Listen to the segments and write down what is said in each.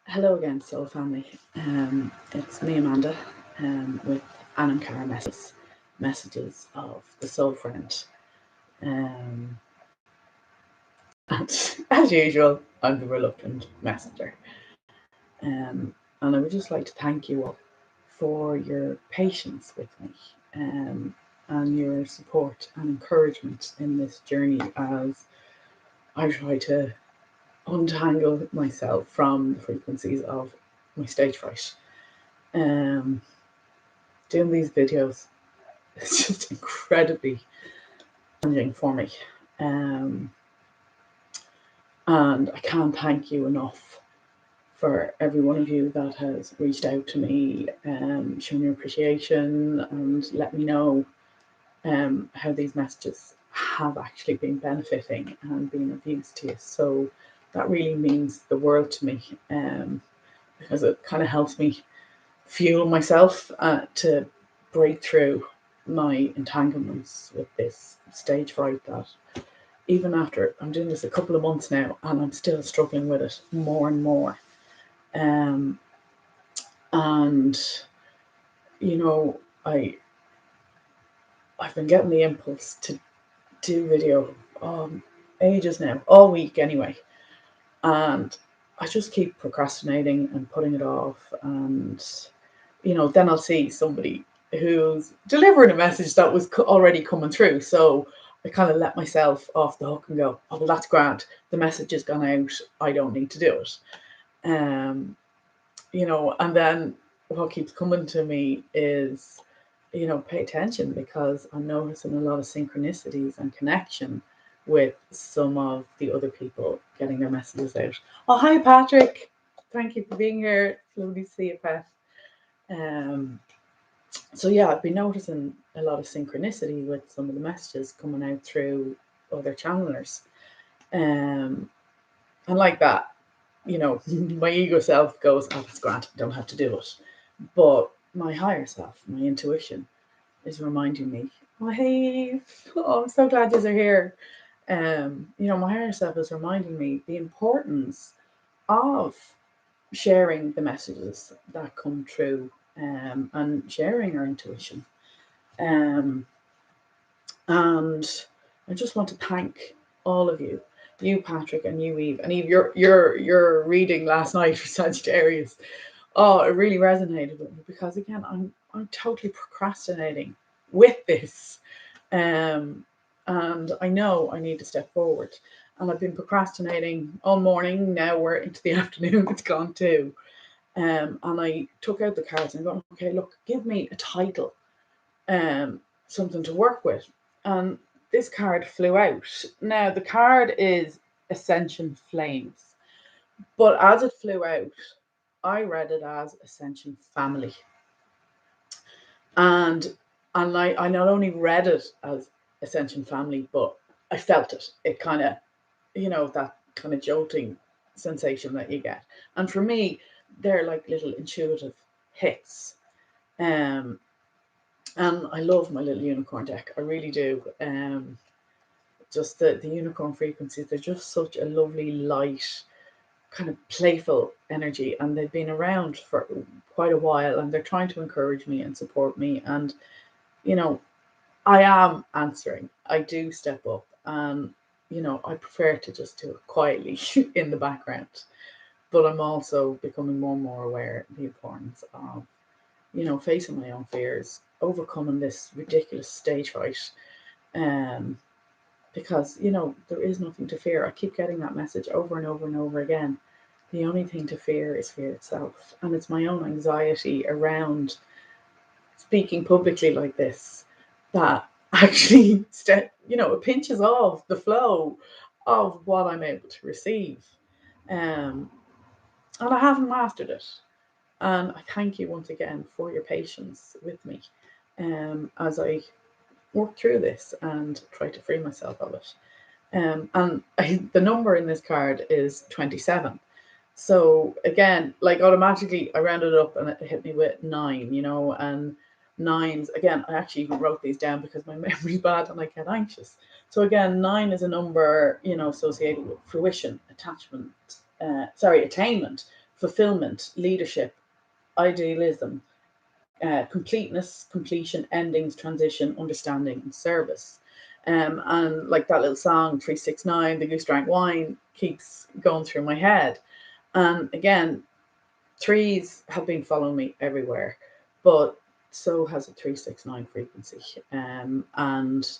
Hello again, Soul Family. It's me, Amanda, with Anne and Cara messages of the Soul Friend. Um, and as usual, I'm the reluctant messenger. And I would just like to thank you all for your patience with me and your support and encouragement in this journey as I try to untangle myself from the frequencies of my stage fright. Doing these videos is just incredibly challenging for me. Um, and I can't thank you enough for every one of you that has reached out to me, shown your appreciation, and let me know how these messages have actually been benefiting and been of use to you. So that really means the world to me, because it kind of helps me fuel myself to break through my entanglements with this stage fright that even after I'm doing this a couple of months now and I'm still struggling with it more and more. And you know, I've been getting the impulse to do video ages now, all week anyway, and I just keep procrastinating and putting it off. And then I'll see somebody who's delivering a message that was already coming through. So I kind of let myself off the hook and go, oh, well, that's grand. The message has gone out. I don't need to do it. And then what keeps coming to me is, pay attention, because I'm noticing a lot of synchronicities and connection with some of the other people getting their messages out. Oh, hi, Patrick. Thank you for being here. It's lovely to see you, Pat. So yeah, I've been noticing a lot of synchronicity with some of the messages coming out through other channelers. And like that, my ego self goes, oh, it's grand, I don't have to do it. But my higher self, my intuition, is reminding me, oh, hey, oh, I'm so glad you are here. My higher self is reminding me the importance of sharing the messages that come through, and sharing our intuition. Um, and I just want to thank all of you, Patrick, and you, Eve. And Eve, your reading last night for Sagittarius. Oh, it really resonated with me, because again, I'm totally procrastinating with this, and I know I need to step forward. And I've been procrastinating all morning. Now we're into the afternoon. It's gone too. And I took out the cards and going, okay, look, give me a title, something to work with. And this card flew out. Now the card is Ascension Flames, but as it flew out, I read it as Ascension Family. And I not only read it as Ascension Family, but I felt it. It kind of, that kind of jolting sensation that you get. And for me, they're like little intuitive hits. Um, and I love my little unicorn deck. I really do. Just the unicorn frequencies, they're just such a lovely, light, kind of playful energy, and they've been around for quite a while, and they're trying to encourage me and support me. And I am answering. I do step up, and I prefer to just do it quietly in the background. But I'm also becoming more and more aware of the importance of facing my own fears, overcoming this ridiculous stage fright. um because there is nothing to fear. I keep getting that message over and over and over again. The only thing to fear is fear itself, and it's my own anxiety around speaking publicly like this that actually it pinches off the flow of what I'm able to receive. And I haven't mastered it. And I thank you once again for your patience with me, as I work through this and try to free myself of it. The number in this card is 27. So again, like automatically, I rounded up and it hit me with 9. And nines, again, I actually even wrote these down because my memory's bad and I get anxious. So again, 9 is a number associated with fruition, attainment, fulfillment, leadership, idealism, completeness, completion, endings, transition, understanding, and service. And like that little song, 369, The Goose Drank Wine, keeps going through my head. And again, threes have been following me everywhere, but so has a 369 frequency. And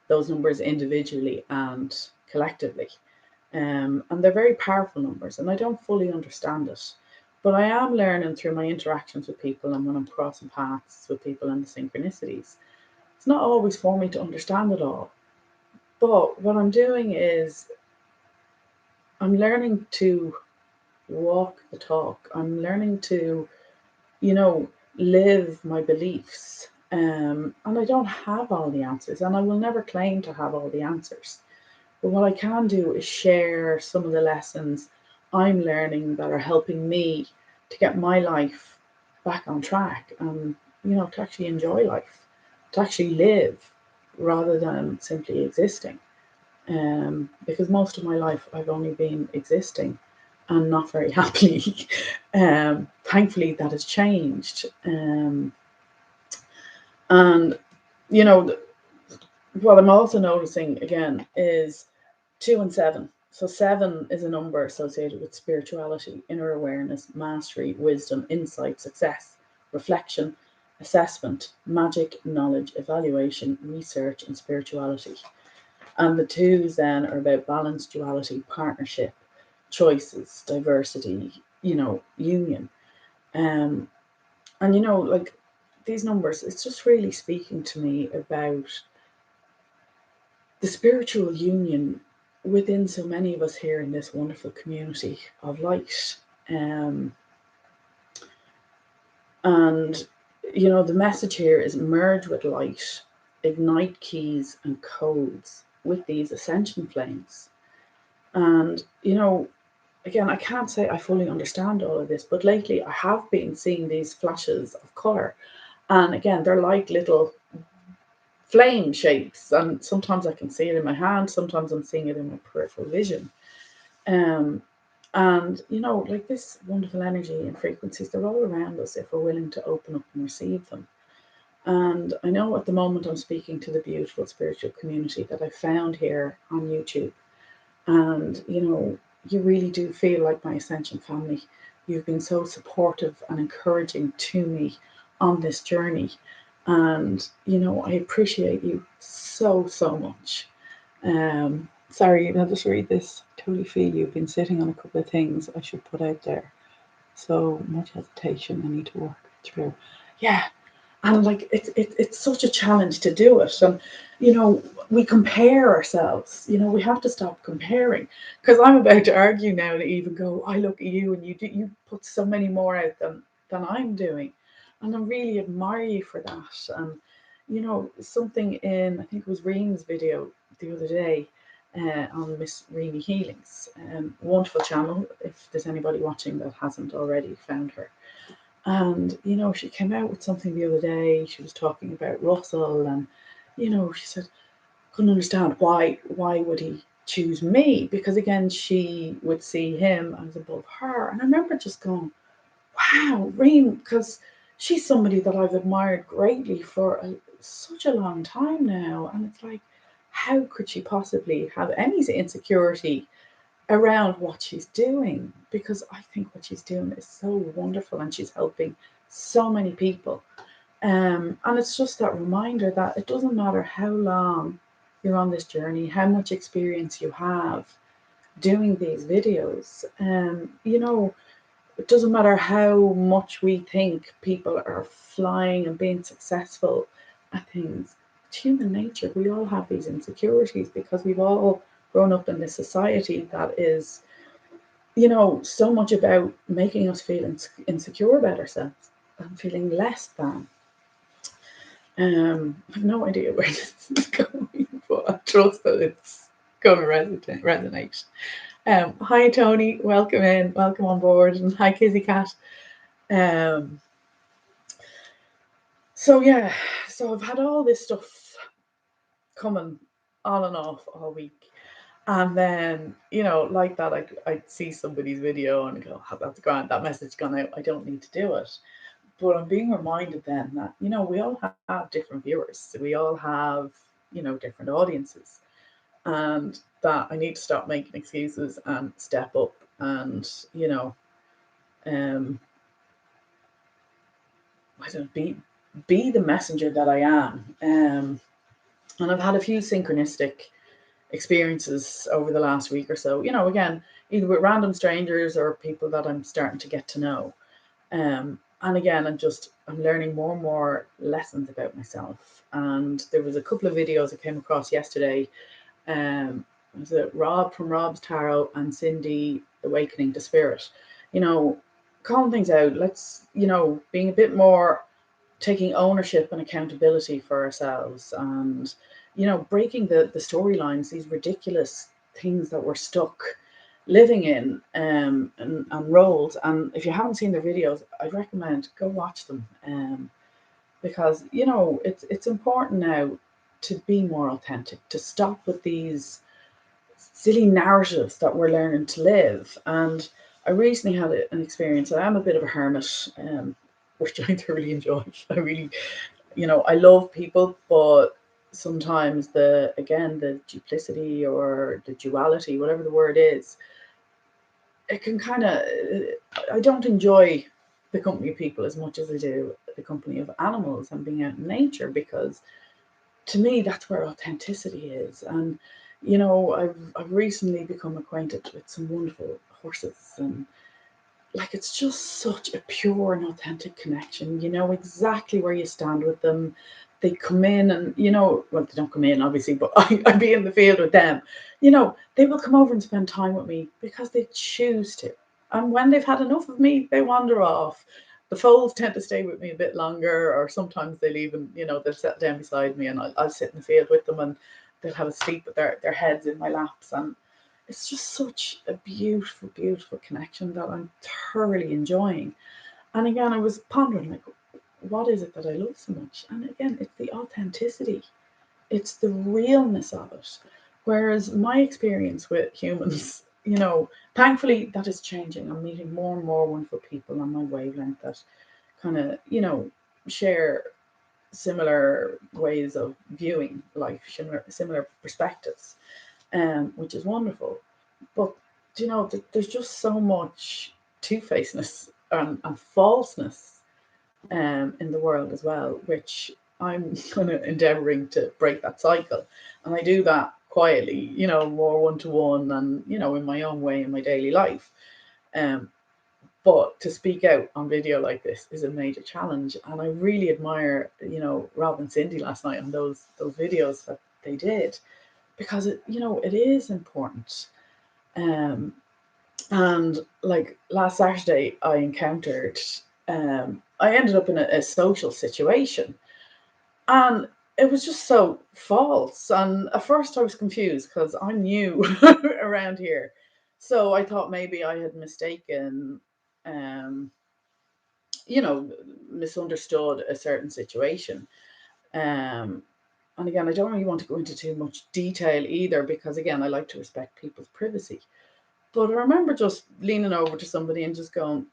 those numbers individually and collectively. And they're very powerful numbers, and I don't fully understand it. But I am learning through my interactions with people and when I'm crossing paths with people and the synchronicities. It's not always for me to understand it all. But what I'm doing is I'm learning to walk the talk. I'm learning to, you know, live my beliefs. And I don't have all the answers, and I will never claim to have all the answers. But what I can do is share some of the lessons I'm learning that are helping me to get my life back on track and, you know, to actually enjoy life, to actually live rather than simply existing. Because most of my life I've only been existing and not very happily. Thankfully, that has changed. And, you know, what I'm also noticing again is 2 and 7. So 7 is a number associated with spirituality, inner awareness, mastery, wisdom, insight, success, reflection, assessment, magic, knowledge, evaluation, research, and spirituality. And the twos then are about balance, duality, partnership, choices, diversity, you know, union. Um, and you know, like these numbers, it's just really speaking to me about the spiritual union within so many of us here in this wonderful community of light. Um, and, you know, the message here is merge with light, ignite keys and codes with these ascension flames. And, you know, again, I can't say I fully understand all of this, but lately I have been seeing these flashes of colour. And again, they're like little flame shapes. And sometimes I can see it in my hand, sometimes I'm seeing it in my peripheral vision. Um, and you know, like this wonderful energy and frequencies, they're all around us if we're willing to open up and receive them. And I know at the moment I'm speaking to the beautiful spiritual community that I found here on YouTube. And you know, you really do feel like my Ascension family. You've been so supportive and encouraging to me on this journey. And you know, I appreciate you so, so much. Sorry, I'll just read this. Totally feel you've been sitting on a couple of things I should put out there. So much hesitation I need to work through. Yeah, and like it's such a challenge to do it. And you know, we compare ourselves. You know, we have to stop comparing. Because I'm about to argue now to even go, I look at you and you put so many more out than I'm doing. And I really admire you for that. And you know, something in I think it was Reen's video the other day on Miss Reenie Healings. Wonderful channel. If there's anybody watching that hasn't already found her. And, you know, she came out with something the other day. She was talking about Russell and, you know, she said, couldn't understand why would he choose me? Because again, she would see him as above her. And I remember just going, wow, Reem, because she's somebody that I've admired greatly for such a long time now. And it's like, how could she possibly have any insecurity around what she's doing? Because I think what she's doing is so wonderful and she's helping so many people. And it's just that reminder that it doesn't matter how long you're on this journey, how much experience you have doing these videos. You know, it doesn't matter how much we think people are flying and being successful at things. It's human nature. We all have these insecurities because we've all grown up in this society that is, you know, so much about making us feel insecure about ourselves and feeling less than. I have no idea where this is going, but I trust that it's going to resonate. Hi, Tony. Welcome in. Welcome on board. And hi, Kizzy Cat. Um, so, yeah. So I've had all this stuff coming on and off all week. And then, like that, I'd see somebody's video and go, oh, that's grand, that message gone out, I don't need to do it. But I'm being reminded then that, we all have different viewers. We all have, different audiences. And that I need to stop making excuses and step up and, um, I don't know, be the messenger that I am. And I've had a few synchronistic experiences over the last week or so, again, either with random strangers or people that I'm starting to get to know. And again, I'm learning more and more lessons about myself. And there was a couple of videos I came across yesterday. Was it Rob from Rob's Tarot and Cindy Awakening to Spirit? You know, calling things out. Let's, being a bit more taking ownership and accountability for ourselves, and breaking the storylines, these ridiculous things that we're stuck living in, and roles. And if you haven't seen the videos, I'd recommend go watch them, because it's important now to be more authentic, to stop with these silly narratives that we're learning to live. And I recently had an experience. I am a bit of a hermit, which I thoroughly enjoy. I really, I love people, but sometimes the duplicity or the duality, whatever the word is, it can kind of, I don't enjoy the company of people as much as I do the company of animals and being out in nature, because to me that's where authenticity is. And I've recently become acquainted with some wonderful horses, and like it's just such a pure and authentic connection. You know exactly where you stand with them. They come in and, well, they don't come in obviously, but I'd be in the field with them. They will come over and spend time with me because they choose to. And when they've had enough of me, they wander off. The foals tend to stay with me a bit longer, or sometimes they'll even, they'll sit down beside me and I'll sit in the field with them, and they'll have a sleep with their heads in my laps. And it's just such a beautiful, beautiful connection that I'm thoroughly enjoying. And again, I was pondering, like, what is it that I love so much? And again, it's the authenticity, it's the realness of it. Whereas my experience with humans, thankfully that is changing. I'm meeting more and more wonderful people on my wavelength that kind of, share similar ways of viewing life, similar perspectives, which is wonderful. But there's just so much two-facedness and falseness, in the world as well, which I'm kind of endeavouring to break that cycle. And I do that quietly, more one-to-one and, in my own way in my daily life. Um, but to speak out on video like this is a major challenge. And I really admire, Rob and Cindy last night on those videos that they did, because it is important. Um, and like last Saturday, I ended up in a social situation, and it was just so false. And at first, I was confused because I'm new around here. So I thought maybe I had mistaken, um, you know, misunderstood a certain situation. Um, and again, I don't really want to go into too much detail either, because again, I like to respect people's privacy. But I remember just leaning over to somebody and just going,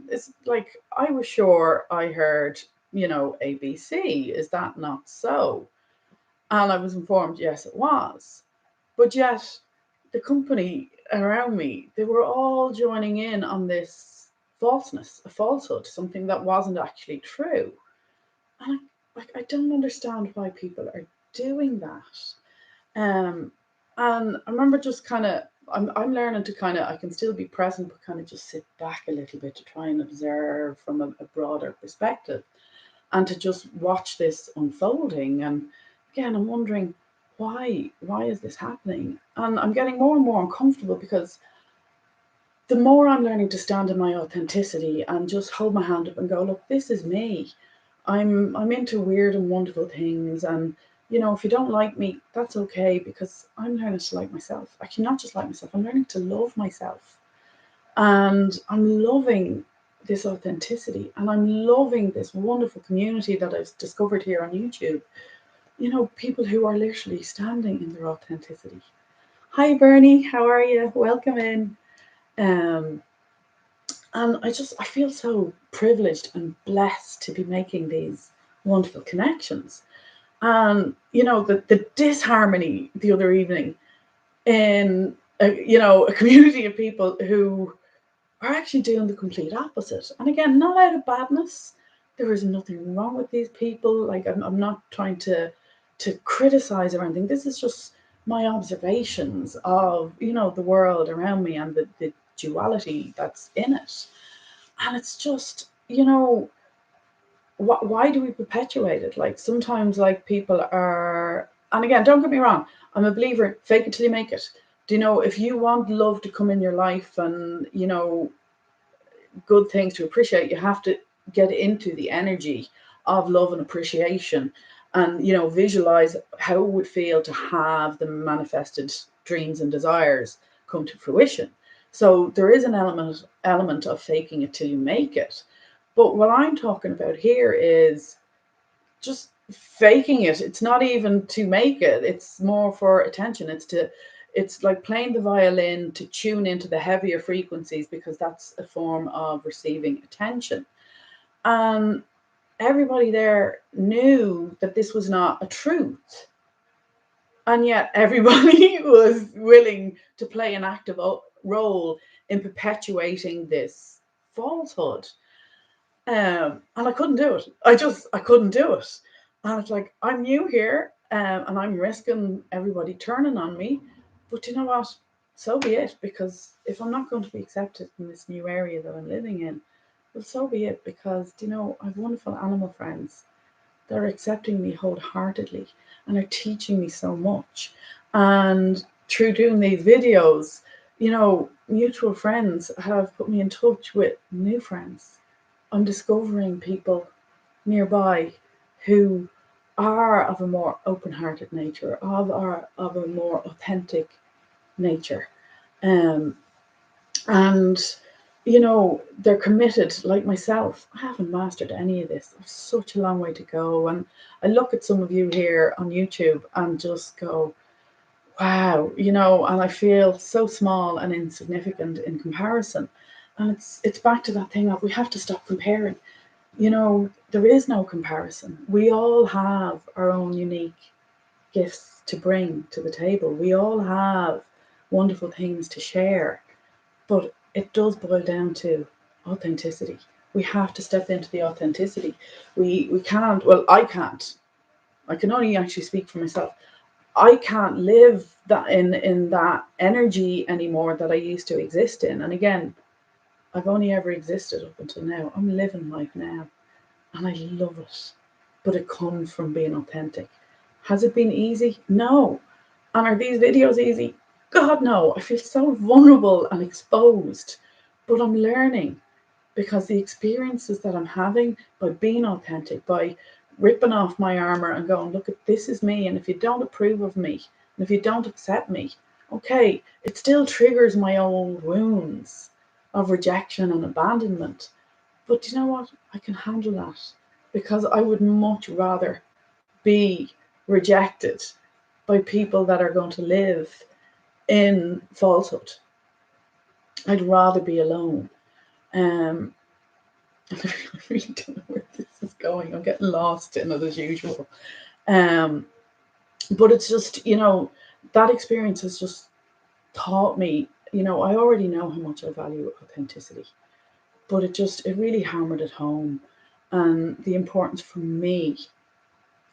it's like, I was sure I heard, ABC. Is that not so? And I was informed, yes, it was. But yet, the company around me, they were all joining in on this falseness, a falsehood, something that wasn't actually true. And I don't understand why people are doing that. Um, and I remember just kind of, I'm learning to kind of, I can still be present, but kind of just sit back a little bit to try and observe from a broader perspective, and to just watch this unfolding. And again, I'm wondering, why is this happening? And I'm getting more and more uncomfortable, because the more I'm learning to stand in my authenticity and just hold my hand up and go, look, this is me. I'm into weird and wonderful things, and if you don't like me, that's okay, because I'm learning to like myself. Actually, not just like myself, I'm learning to love myself. And I'm loving this authenticity, and I'm loving this wonderful community that I've discovered here on YouTube. People who are literally standing in their authenticity. Hi, Bernie. How are you? Welcome in. Um, and I feel so privileged and blessed to be making these wonderful connections. And, the disharmony the other evening in, a community of people who are actually doing the complete opposite. And again, not out of badness. There is nothing wrong with these people. Like I'm not trying to criticize or anything. This is just my observations of the world around me and the duality that's in it. And it's just why do we perpetuate it? Like sometimes like people are, and again, don't get me wrong, I'm a believer, fake it till you make it. Do you know, if you want love to come in your life and good things to appreciate, you have to get into the energy of love and appreciation, and visualize how it would feel to have the manifested dreams and desires come to fruition. So there is an element of faking it till you make it. But what I'm talking about here is just faking it. It's not even to make it. It's more for attention. It's like playing the violin to tune into the heavier frequencies, because that's a form of receiving attention. And everybody there knew that this was not a truth. And yet everybody was willing to play an active role in perpetuating this falsehood. And I couldn't do it. I couldn't do it. And it's like, I'm new here, and I'm risking everybody turning on me. But you know what? So be it, because if I'm not going to be accepted in this new area that I'm living in, well, so be it, because I have wonderful animal friends that are accepting me wholeheartedly and are teaching me so much. And through doing these videos, mutual friends have put me in touch with new friends. I'm discovering people nearby who are of a more open-hearted nature, of a more authentic nature, um, and they're committed like myself. I haven't mastered any of this. I've such a long way to go, and I look at some of you here on YouTube and just go, wow, and I feel so small and insignificant in comparison. And it's back to that thing of we have to stop comparing. There is no comparison. We all have our own unique gifts to bring to the table. We all have wonderful things to share, but it does boil down to authenticity. We have to step into the authenticity. We can't, well, I can't. I can only actually speak for myself. I can't live that in that energy anymore that I used to exist in. And again, I've only ever existed up until now. I'm living life now. And I love it. But it comes from being authentic. Has it been easy? No. And are these videos easy? God, no. I feel so vulnerable and exposed. But I'm learning, because the experiences that I'm having by being authentic, by ripping off my armor and going, look, at this is me. And if you don't approve of me, and if you don't accept me, okay, it still triggers my old wounds of rejection and abandonment. But you know what? I can handle that, because I would much rather be rejected by people that are going to live in falsehood. I'd rather be alone. Um, I really don't know where this is going. I'm getting lost in it as usual. Um, but it's just, that experience has just taught me, I already know how much I value authenticity, but it really hammered it home, and the importance for me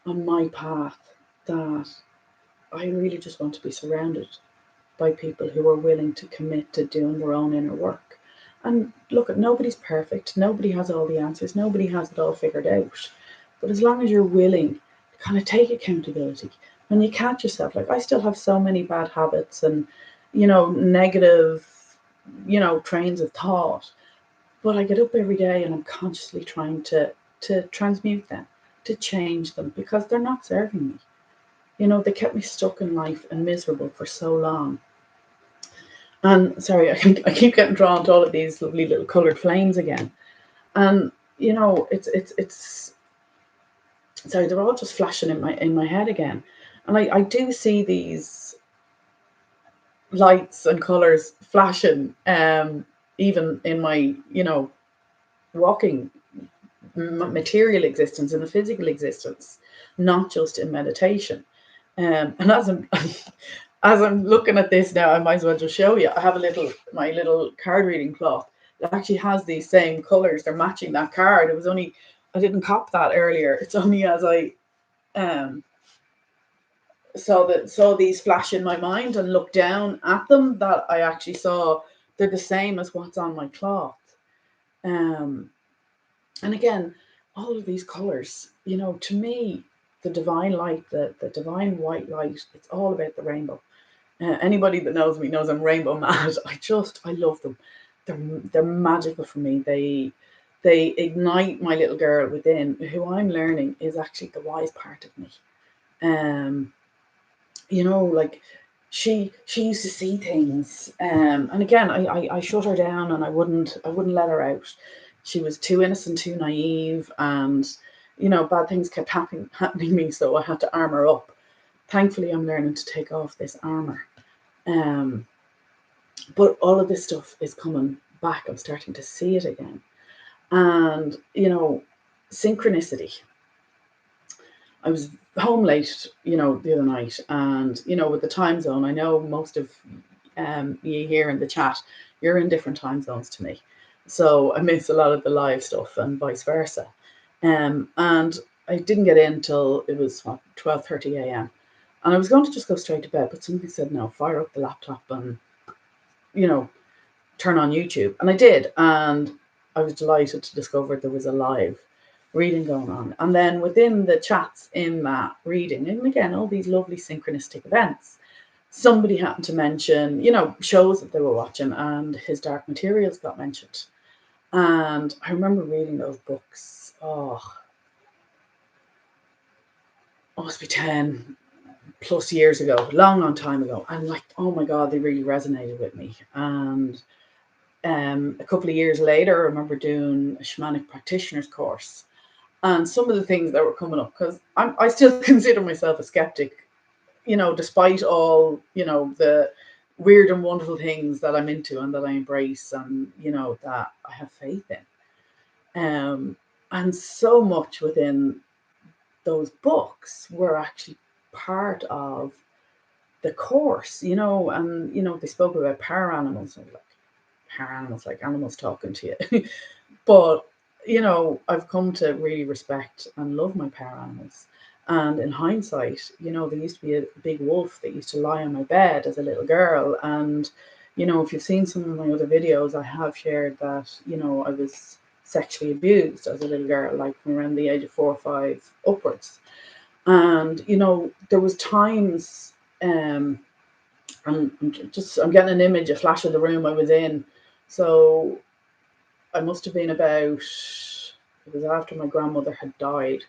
on my path, that I really just want to be surrounded by people who are willing to commit to doing their own inner work. And look, nobody's perfect. Nobody has all the answers. Nobody has it all figured out. But as long as you're willing to kind of take accountability, when you catch yourself, like I still have so many bad habits and, negative, trains of thought, but I get up every day and I'm consciously trying to transmute them, to change them, because they're not serving me. They kept me stuck in life and miserable for so long. And sorry, I keep getting drawn to all of these lovely little coloured flames again. And it's sorry, they're all just flashing in my head again. And I do see these lights and colors flashing, even in my, walking material existence, in the physical existence, not just in meditation. And as I'm looking at this now, I might as well just show you. I have my little card reading cloth that actually has these same colors. They're matching that card. It was only, I didn't cop that earlier. It's only as I um saw these flash in my mind and looked down at them that I actually saw they're the same as what's on my cloth. Um, and again, all of these colors, to me, the divine light, the divine white light, it's all about the rainbow. Anybody that knows me knows I'm rainbow mad. I love them. They're magical for me. They ignite my little girl within, who I'm learning is actually the wise part of me. Um, like she used to see things, and again, I shut her down, and I wouldn't let her out. She was too innocent, too naive, and bad things kept happening to me, so I had to arm her up. Thankfully, I'm learning to take off this armor. um but all of this stuff is coming back. I'm starting to see it again. And synchronicity. I was home late, the other night, and with the time zone, I know most of you here in the chat, you're in different time zones to me, so I miss a lot of the live stuff, and vice versa. And I didn't get in till it was 12:30 a.m. And I was going to just go straight to bed, but somebody said no, fire up the laptop and you know turn on YouTube, and I did, and I was delighted to discover there was a live reading going on. And then within the chats in that reading, and again, all these lovely synchronistic events, somebody happened to mention, shows that they were watching, and His Dark Materials got mentioned. And I remember reading those books, must be 10 plus years ago, long time ago. And like, oh my God, they really resonated with me. And a couple of years later, I remember doing a shamanic practitioner's course, and some of the things that were coming up, because I still consider myself a skeptic, despite all, the weird and wonderful things that I'm into and that I embrace, and, that I have faith in. And so much within those books were actually part of the course, and, they spoke about power animals. And like, power animals, like animals talking to you. But, I've come to really respect and love my power animals. And in hindsight, there used to be a big wolf that used to lie on my bed as a little girl. And, if you've seen some of my other videos, I have shared that, I was sexually abused as a little girl, like from around the age of 4 or 5 upwards. And, there was times, and I'm getting an image, a flash of the room I was in. So I must have been about, it was after my grandmother had died.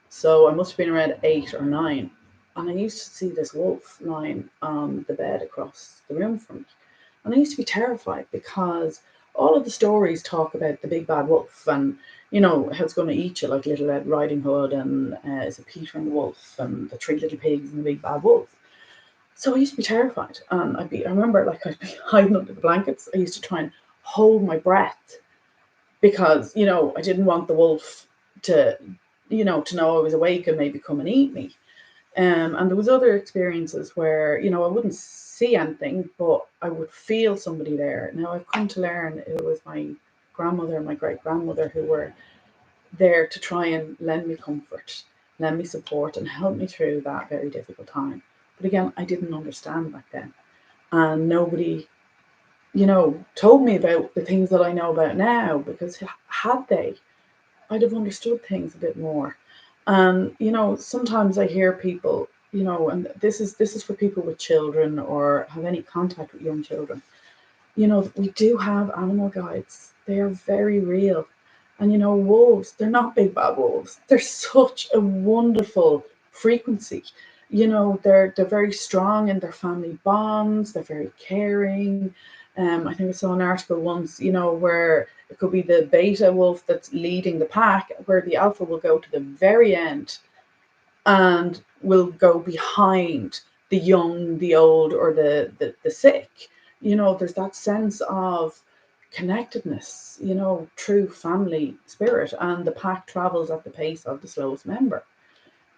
So I must have been around 8 or 9. And I used to see this wolf lying on the bed across the room from me. And I used to be terrified, because all of the stories talk about the big bad wolf, and, how it's going to eat you, like Little Red Riding Hood, and is it Peter and the Wolf, and the 3 little pigs and the big bad wolf. So I used to be terrified. And I remember, like, I'd be hiding under the blankets. I used to try and hold my breath, because, I didn't want the wolf to, to know I was awake and maybe come and eat me. And there was other experiences where, I wouldn't see anything, but I would feel somebody there. Now I've come to learn it was my grandmother and my great grandmother who were there to try and lend me comfort, lend me support, and help me through that very difficult time. But again, I didn't understand back then. And nobody, told me about the things that I know about now, because had they, I'd have understood things a bit more. And, sometimes I hear people, and this is for people with children or have any contact with young children. We do have animal guides. They are very real. And, wolves, they're not big bad wolves. They're such a wonderful frequency. They're very strong in their family bonds. They're very caring. I think I saw an article once, where it could be the beta wolf that's leading the pack, where the alpha will go to the very end and will go behind the young, the old, or the sick. There's that sense of connectedness, true family spirit, and the pack travels at the pace of the slowest member.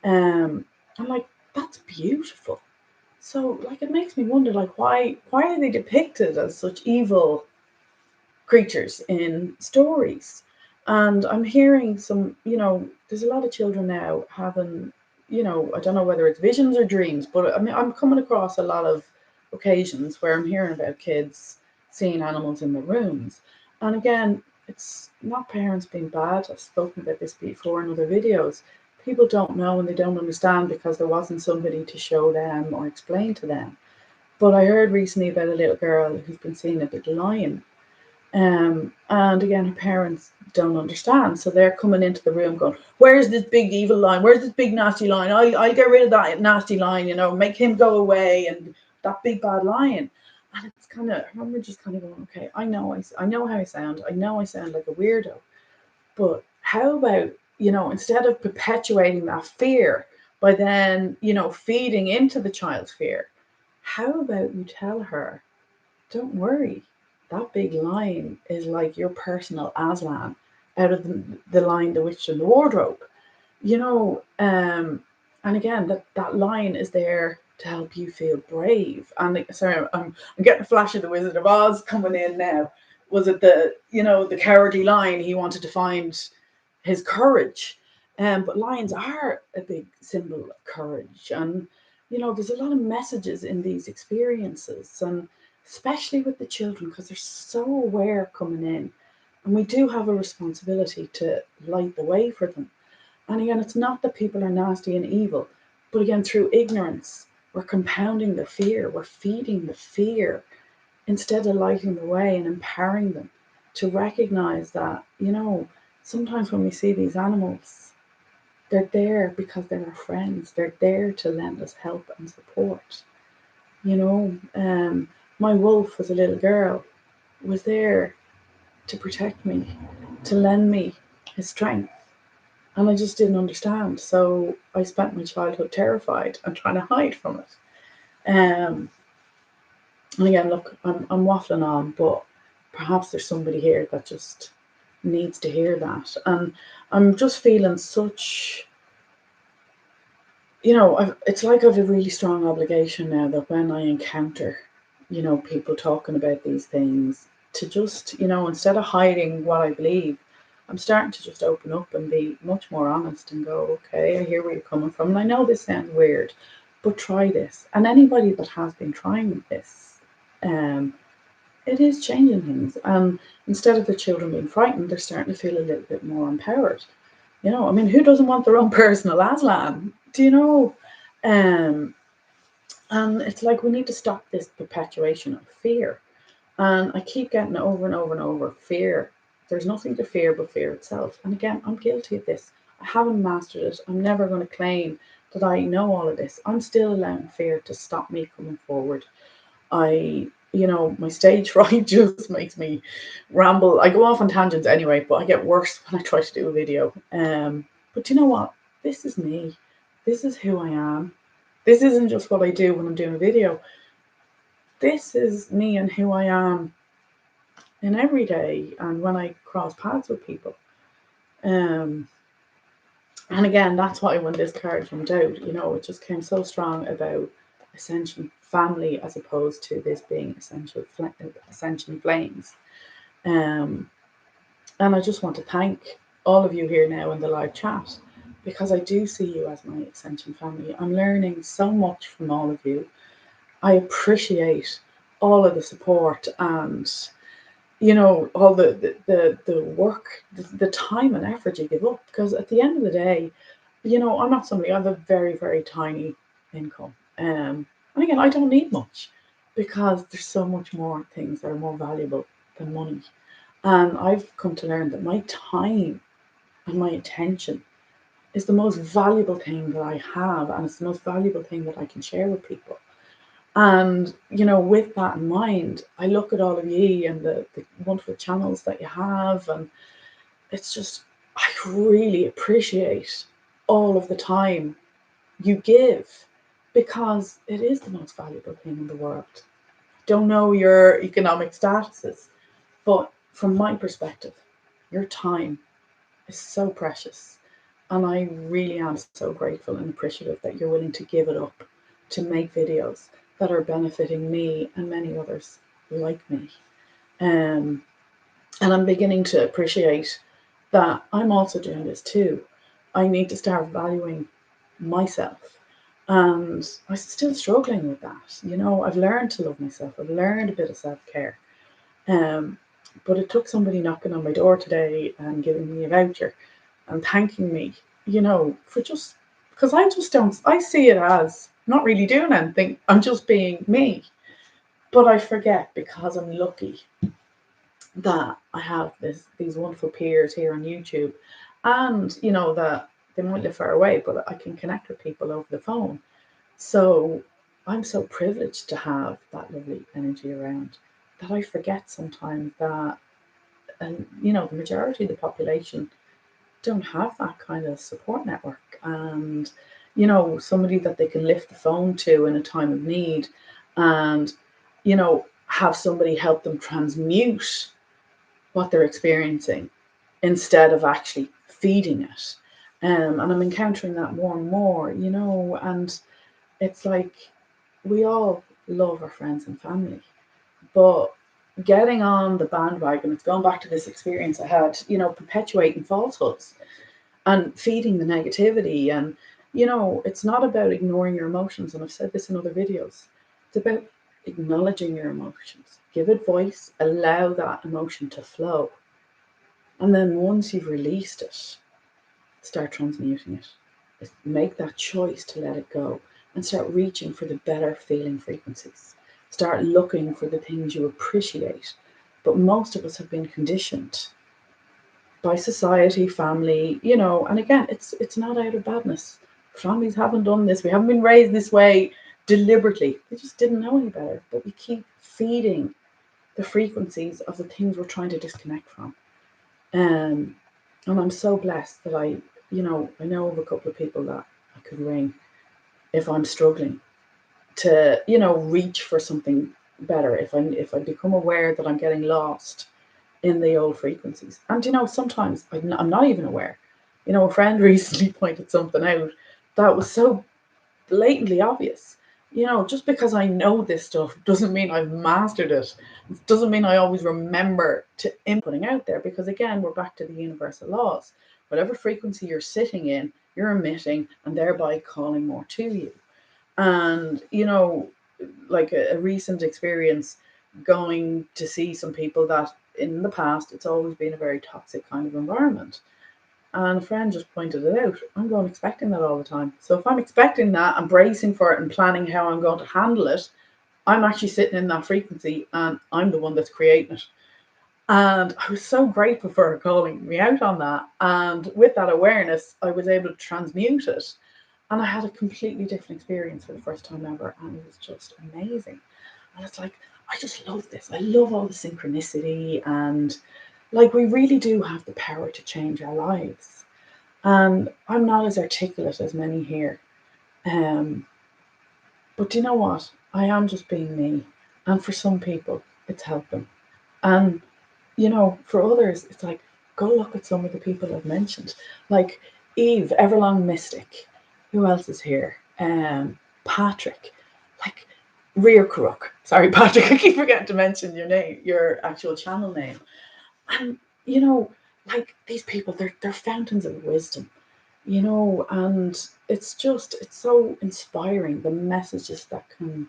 I'm like, that's beautiful. So like it makes me wonder, like, why are they depicted as such evil creatures in stories? And I'm hearing some, there's a lot of children now having, I don't know whether it's visions or dreams, but I mean, I'm coming across a lot of occasions where I'm hearing about kids seeing animals in their rooms. And again, it's not parents being bad. I've spoken about this before in other videos. People don't know and they don't understand because there wasn't somebody to show them or explain to them. But I heard recently about a little girl who's been seeing a big lion, and again, her parents don't understand. So they're coming into the room going, where's this big evil lion? Where's this big nasty lion? I'll get rid of that nasty lion, make him go away, and that big bad lion. And it's kind of, I remember just kind of going, okay, I know how I sound. I know I sound like a weirdo. But how about, instead of perpetuating that fear by then, feeding into the child's fear, how about you tell her, don't worry, that big lion is like your personal Aslan out of the Lion, the Witch, and the Wardrobe. And again, that lion is there to help you feel brave. And sorry, I'm getting a flash of the Wizard of Oz coming in now. Was it the cowardly lion? He wanted to find his courage. But lions are a big symbol of courage. And, there's a lot of messages in these experiences. And especially with the children, because they're so aware coming in. And we do have a responsibility to light the way for them. And again, it's not that people are nasty and evil, but again, through ignorance, we're compounding the fear, we're feeding the fear instead of lighting the way and empowering them to recognize that, sometimes when we see these animals, they're there because they're our friends. They're there to lend us help and support. My wolf as a little girl was there to protect me, to lend me his strength. And I just didn't understand. So I spent my childhood terrified and trying to hide from it. And again, look, I'm waffling on, but perhaps there's somebody here that just needs to hear that. And I'm just feeling such, it's like I have a really strong obligation now that when I encounter, people talking about these things, to just, instead of hiding what I believe, I'm starting to just open up and be much more honest and go, okay, I hear where you're coming from. And I know this sounds weird, but try this. And anybody that has been trying this, it is changing things. And instead of the children being frightened, they're starting to feel a little bit more empowered. I mean, who doesn't want their own personal Aslan? Do you know? And it's like we need to stop this perpetuation of fear. And I keep getting it over and over and over. Fear. There's nothing to fear but fear itself. And again, I'm guilty of this. I haven't mastered it. I'm never going to claim that I know all of this. I'm still allowing fear to stop me coming forward. My stage fright just makes me ramble. I go off on tangents anyway, but I get worse when I try to do a video. But you know what? This is me. This is who I am. This isn't just what I do when I'm doing a video. This is me and who I am in every day and when I cross paths with people. And again, that's why when this card jumped out, it just came so strong about Ascension family as opposed to this being Ascension flames. And I just want to thank all of you here now in the live chat, because I do see you as my Ascension family. I'm learning so much from all of you. I appreciate all of the support and, all the work, the time and effort you give up. Because at the end of the day, I'm not somebody, I have a very, very tiny income. And again, I don't need much because there's so much more things that are more valuable than money. And I've come to learn that my time and my attention is the most valuable thing that I have, and it's the most valuable thing that I can share with people. And, with that in mind, I look at all of ye and the wonderful channels that you have, and it's just, I really appreciate all of the time you give, because it is the most valuable thing in the world. Don't know your economic statuses, but from my perspective, your time is so precious. And I really am so grateful and appreciative that you're willing to give it up to make videos that are benefiting me and many others like me. Um, and I'm beginning to appreciate that I'm also doing this too. I need to start valuing myself. And I'm still struggling with that. I've learned to love myself. I've learned a bit of self-care. Um, but it took somebody knocking on my door today and giving me a voucher and thanking me, for just because I just don't, I see it as not really doing anything. I'm just being me. But I forget because I'm lucky that I have these wonderful peers here on YouTube, and that they might live far away, but I can connect with people over the phone. So I'm so privileged to have that lovely energy around that I forget sometimes that, and the majority of the population don't have that kind of support network, and somebody that they can lift the phone to in a time of need, and have somebody help them transmute what they're experiencing instead of actually feeding it. And I'm encountering that more and more, and it's like we all love our friends and family, but getting on the bandwagon, it's going back to this experience I had, perpetuating falsehoods and feeding the negativity. And, it's not about ignoring your emotions. And I've said this in other videos. It's about acknowledging your emotions. Give it voice, allow that emotion to flow. And then once you've released it, start transmuting it. Make that choice to let it go and start reaching for the better feeling frequencies. Start looking for the things you appreciate. But most of us have been conditioned by society, family, and again, it's not out of badness. Families haven't done this. We haven't been raised this way deliberately. We just didn't know any better. But we keep feeding the frequencies of the things we're trying to disconnect from. And I'm so blessed that I know of a couple of people that I could ring if I'm struggling to, reach for something better. If I become aware that I'm getting lost in the old frequencies. And sometimes I'm not even aware. A friend recently pointed something out that was so blatantly obvious. Just because I know this stuff doesn't mean I've mastered it. It doesn't mean I always remember to inputting out there, because again, we're back to the universal laws. Whatever frequency you're sitting in, you're emitting and thereby calling more to you. And, like a recent experience going to see some people that in the past, it's always been a very toxic kind of environment. And a friend just pointed it out. I'm going expecting that all the time. So if I'm expecting that, I'm bracing for it and planning how I'm going to handle it, I'm actually sitting in that frequency and I'm the one that's creating it. And I was so grateful for her calling me out on that. And with that awareness, I was able to transmute it. And I had a completely different experience for the first time ever. And it was just amazing. And it's like, I just love this. I love all the synchronicity. And like, we really do have the power to change our lives. And I'm not as articulate as many here. But do you know what? I am just being me. And for some people, it's helping. And for others, it's like, go look at some of the people I've mentioned. Like Eve, Everlong Mystic. Who else is here? Patrick. Like Rear Crook. Sorry, Patrick, I keep forgetting to mention your name, your actual channel name. And, like these people, they're fountains of wisdom, and it's so inspiring, the messages that can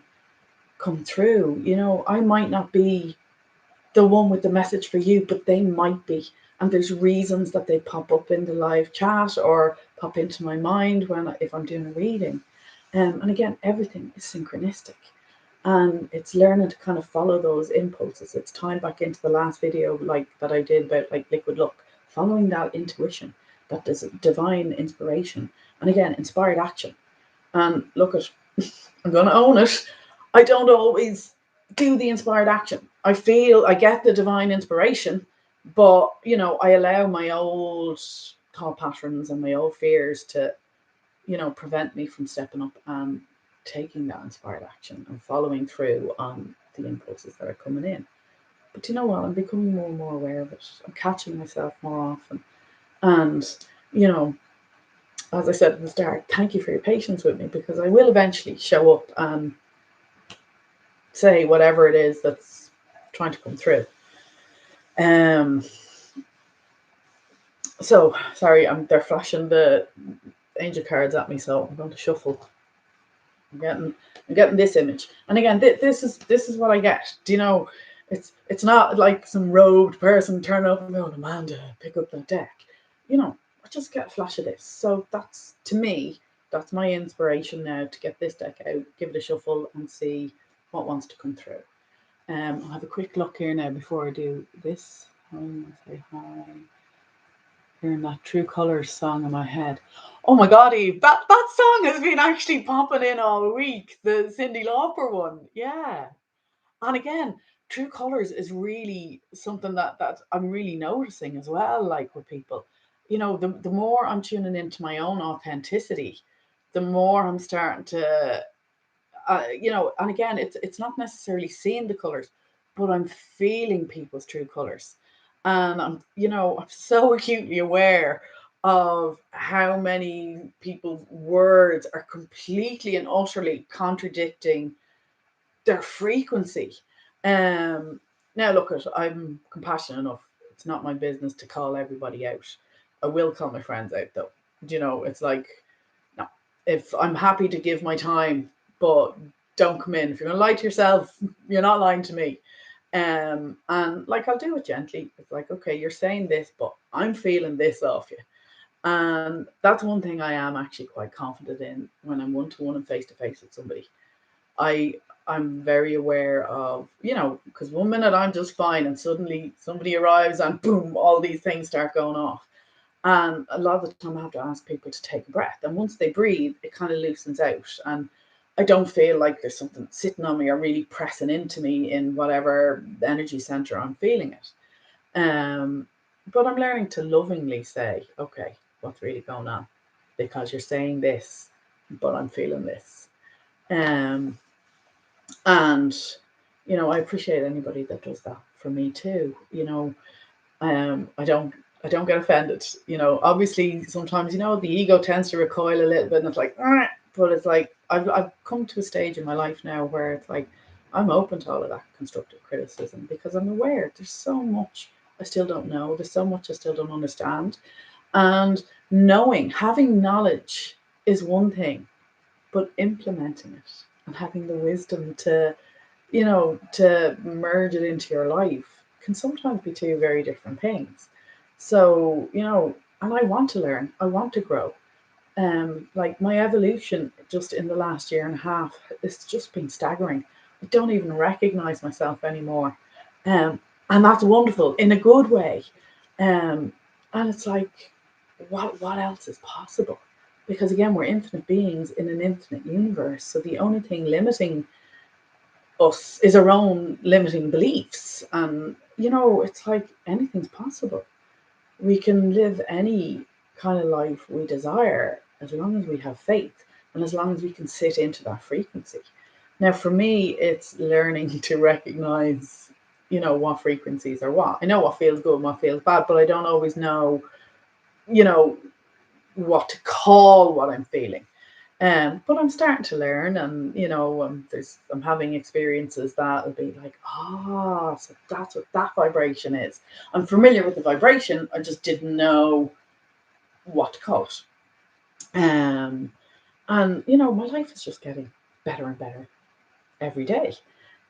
come through. I might not be the one with the message for you, but they might be. And there's reasons that they pop up in the live chat or pop into my mind if I'm doing a reading. And again, everything is synchronistic. And it's learning to kind of follow those impulses. It's tying back into the last video like that I did about like liquid luck, following that intuition, that divine inspiration. And again, inspired action. And look at, I'm going to own it. I don't always do the inspired action. I feel I get the divine inspiration, but I allow my old thought patterns and my old fears to, prevent me from stepping up and taking that inspired action and following through on the impulses that are coming in. But you know what? I'm becoming more and more aware of it. I'm catching myself more often. And, you know, as I said at the start, thank you for your patience with me, because I will eventually show up and say whatever it is that's trying to come through. Um, so sorry, they're flashing the angel cards at me, so I'm going to shuffle. I'm getting this image, and again, this is what I get. Do you know? It's not like some robed person turning up and going, Amanda, pick up that deck. You know, I just get a flash of this. So that's, to me, that's my inspiration now to get this deck out, give it a shuffle, and see what wants to come through. I'll have a quick look here now before I do this. I'll say hi. Hearing that True Colors song in my head. Oh my God, Eve, that song has been actually popping in all week. The Cyndi Lauper one. Yeah. And again, True Colors is really something that I'm really noticing as well, like with people. You know, the more I'm tuning into my own authenticity, the more I'm starting to you know, and again, it's not necessarily seeing the colors, but I'm feeling people's true colors, and I'm so acutely aware of how many people's words are completely and utterly contradicting their frequency. Now look, I'm compassionate enough. It's not my business to call everybody out. I will call my friends out though. It's like, no, if I'm happy to give my time, but don't come in. If you're gonna lie to yourself, you're not lying to me. And like, I'll do it gently. It's like, okay, you're saying this, but I'm feeling this off you. And that's one thing I am actually quite confident in when I'm one-to-one and face-to-face with somebody. I I'm very aware of, because one minute I'm just fine and suddenly somebody arrives and boom, all these things start going off. And a lot of the time I have to ask people to take a breath. And once they breathe, it kind of loosens out. And I don't feel like there's something sitting on me or really pressing into me in whatever energy center I'm feeling it. But I'm learning to lovingly say, okay, what's really going on? Because you're saying this, but I'm feeling this. Um, and I appreciate anybody that does that for me too. I don't get offended. Obviously sometimes the ego tends to recoil a little bit, and it's like, "Argh," but it's like I've come to a stage in my life now where it's like I'm open to all of that constructive criticism, because I'm aware there's so much I still don't know. There's so much I still don't understand, and having knowledge is one thing, but implementing it and having the wisdom to merge it into your life can sometimes be two very different things. So, and I want to learn, I want to grow. Like my evolution just in the last year and a half, it's just been staggering. I don't even recognize myself anymore. Um, and that's wonderful in a good way. Um, and it's like, what else is possible? Because again, we're infinite beings in an infinite universe. So the only thing limiting us is our own limiting beliefs. And it's like anything's possible. We can live any kind of life we desire as long as we have faith and as long as we can sit into that frequency. Now for me, it's learning to recognize what frequencies are what. I know what feels good and what feels bad, but I don't always know you know what to call what I'm feeling. But I'm starting to learn, and I'm having experiences that'll be like, so that's what that vibration is. I'm familiar with the vibration, I just didn't know what to call it. And my life is just getting better and better every day.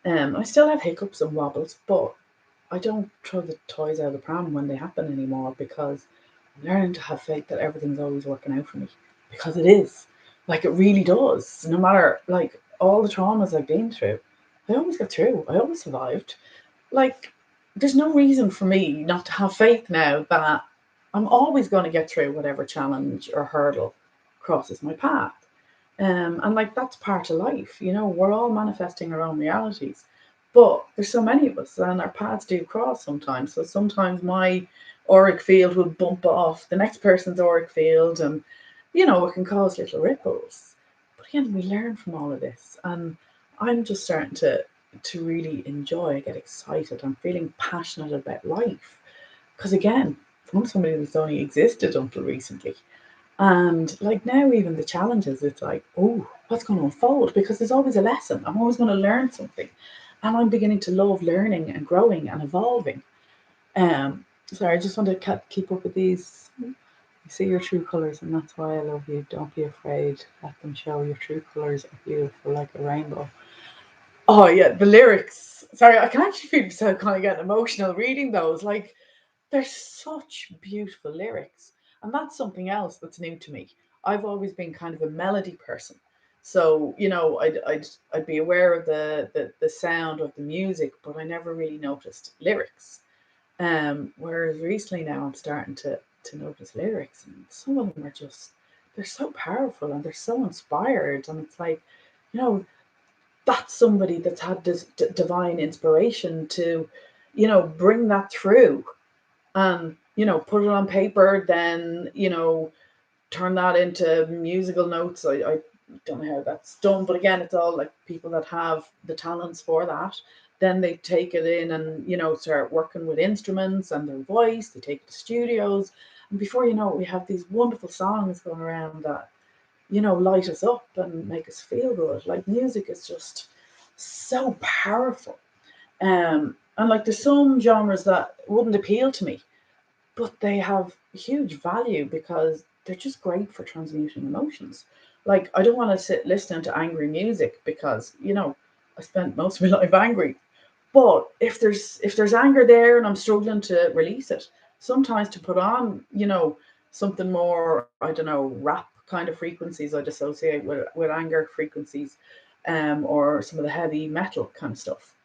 I still have hiccups and wobbles, but I don't throw the toys out of the pram when they happen anymore, because I'm learning to have faith that everything's always working out for me, because it is. Like, it really does. No matter, like, all the traumas I've been through, I always got through. I always survived. Like, there's no reason for me not to have faith now that I'm always going to get through whatever challenge or hurdle crosses my path. And like, that's part of life. We're all manifesting our own realities, but there's so many of us, and our paths do cross sometimes. So sometimes my auric field will bump off the next person's auric field, and it can cause little ripples. But again, we learn from all of this, and I'm just starting to really enjoy, get excited. I'm feeling passionate about life because, again, from somebody that's only existed until recently, and like now, even the challenges, it's like, oh, what's going to unfold? Because there's always a lesson. I'm always going to learn something, and I'm beginning to love learning and growing and evolving. Um, Sorry, I just want to keep up with these. You see your true colors, and that's why I love you. Don't be afraid. Let them show. Your true colors are beautiful, like a rainbow. Oh yeah, the lyrics. Sorry, I can actually feel myself kind of getting emotional reading those. Like, they're such beautiful lyrics, and that's something else that's new to me. I've always been kind of a melody person, so I'd be aware of the sound of the music, but I never really noticed lyrics. Whereas recently now I'm starting to notice lyrics, and some of them are just, they're so powerful and they're so inspired, and it's like, you know, that's somebody that's had this divine inspiration to, bring that through and, put it on paper, then, turn that into musical notes. I don't know how that's done, but again, it's all like people that have the talents for that. Then they take it in and, start working with instruments and their voice. They take it to studios. And before you know it, we have these wonderful songs going around that, light us up and make us feel good. Like, music is just so powerful. And like, there's some genres that wouldn't appeal to me, but they have huge value because they're just great for transmuting emotions. Like, I don't want to sit listening to angry music because, I spent most of my life angry. But if there's anger there and I'm struggling to release it, sometimes to put on, something more, I don't know, rap kind of frequencies I'd associate with anger frequencies, or some of the heavy metal kind of stuff.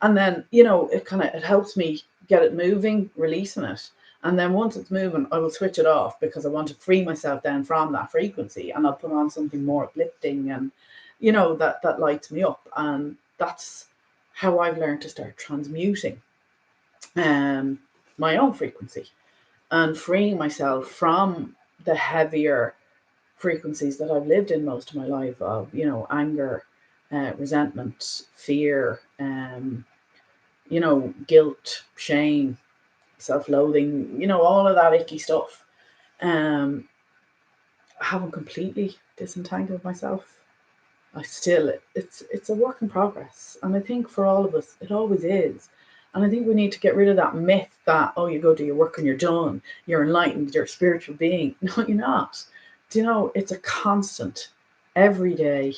And then, it helps me get it moving, releasing it. And then once it's moving, I will switch it off because I want to free myself down from that frequency, and I'll put on something more uplifting and, that lights me up. And that's how I've learned to start transmuting um my own frequency and freeing myself from the heavier frequencies that I've lived in most of my life of, anger, resentment, fear, guilt, shame, self-loathing, all of that icky stuff. Um, I haven't completely disentangled myself. I still, it's a work in progress, and I think for all of us, it always is. And I think we need to get rid of that myth that, oh, you go do your work and you're done, you're enlightened, you're a spiritual being. No, you're not. Do you know, it's a constant, everyday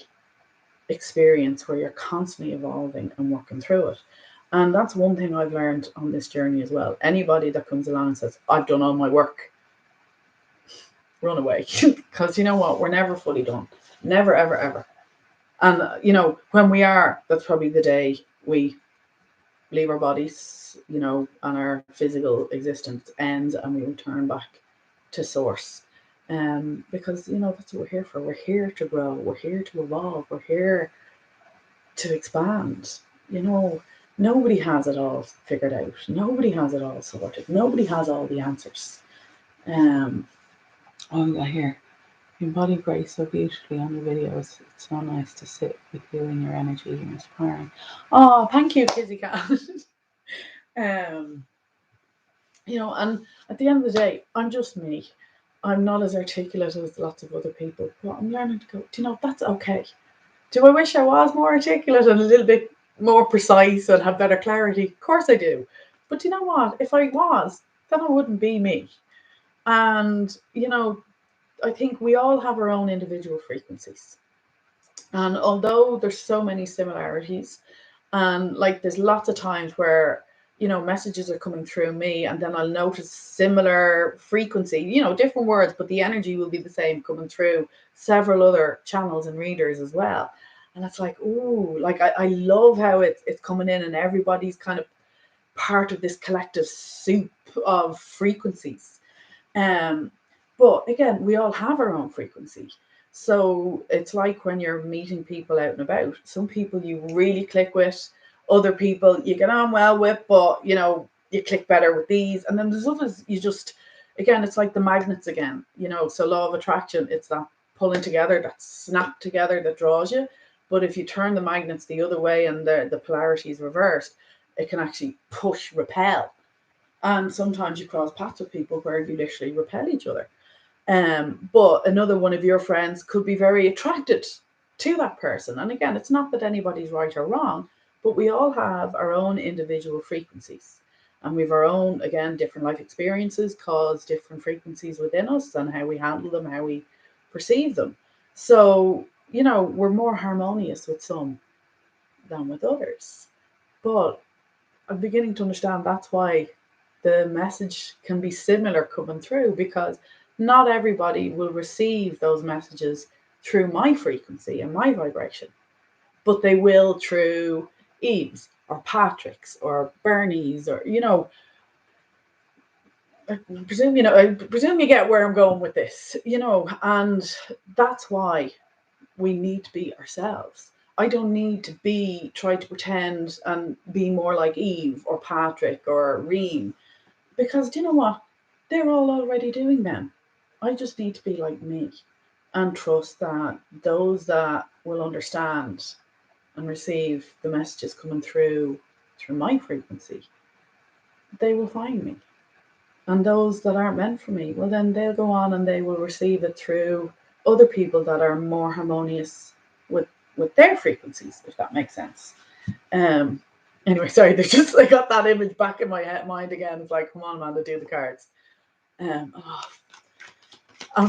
experience where you're constantly evolving and working through it. And that's one thing I've learned on this journey as well. Anybody that comes along and says, I've done all my work, run away. Because you know what? We're never fully done. Never, ever, ever. And, when we are, that's probably the day we leave our bodies, and our physical existence ends and we return back to source. Because, that's what we're here for. We're here to grow. We're here to evolve. We're here to expand. You know, Nobody has it all figured out. Nobody has it all sorted. Nobody has all the answers. Um, oh yeah, here. You embody grace so beautifully on the videos. It's so nice to sit with you and your energy. You're inspiring. Oh, thank you, Kizzy Cat. um, and at the end of the day, I'm just me. I'm not as articulate as lots of other people, but I'm learning to go, that's okay. Do I wish I was more articulate and a little bit more precise and have better clarity? Of course I do. But you know what? If I was, then I wouldn't be me. And, I think we all have our own individual frequencies. And although there's so many similarities, and like there's lots of times where, messages are coming through me, and then I'll notice similar frequency, different words, but the energy will be the same coming through several other channels and readers as well. And it's like, ooh, like I love how it's coming in and everybody's kind of part of this collective soup of frequencies. Um, but again, we all have our own frequency. So it's like when you're meeting people out and about, some people you really click with, other people you get on well with, but you click better with these. And then there's others you just, again, it's like the magnets again, so law of attraction, it's that pulling together, that snap together that draws you. But if you turn the magnets the other way and the polarity is reversed, it can actually push, repel. And sometimes you cross paths with people where you literally repel each other. But another one of your friends could be very attracted to that person. And again, it's not that anybody's right or wrong, but we all have our own individual frequencies. And we've our own, again, different life experiences cause different frequencies within us and how we handle them, how we perceive them. So, we're more harmonious with some than with others. But I'm beginning to understand that's why the message can be similar coming through, because not everybody will receive those messages through my frequency and my vibration, but they will through Eve's or Patrick's or Bernie's, or I presume you get where I'm going with this, and that's why we need to be ourselves. I don't need to try to pretend and be more like Eve or Patrick or Reem, because do you know what? They're all already doing them. I just need to be like me and trust that those that will understand and receive the messages coming through my frequency, they will find me. And those that aren't meant for me, well, then they'll go on and they will receive it through other people that are more harmonious with their frequencies, if that makes sense. Anyway, sorry, I got that image back in my mind again. It's like, come on, man, to do the cards. And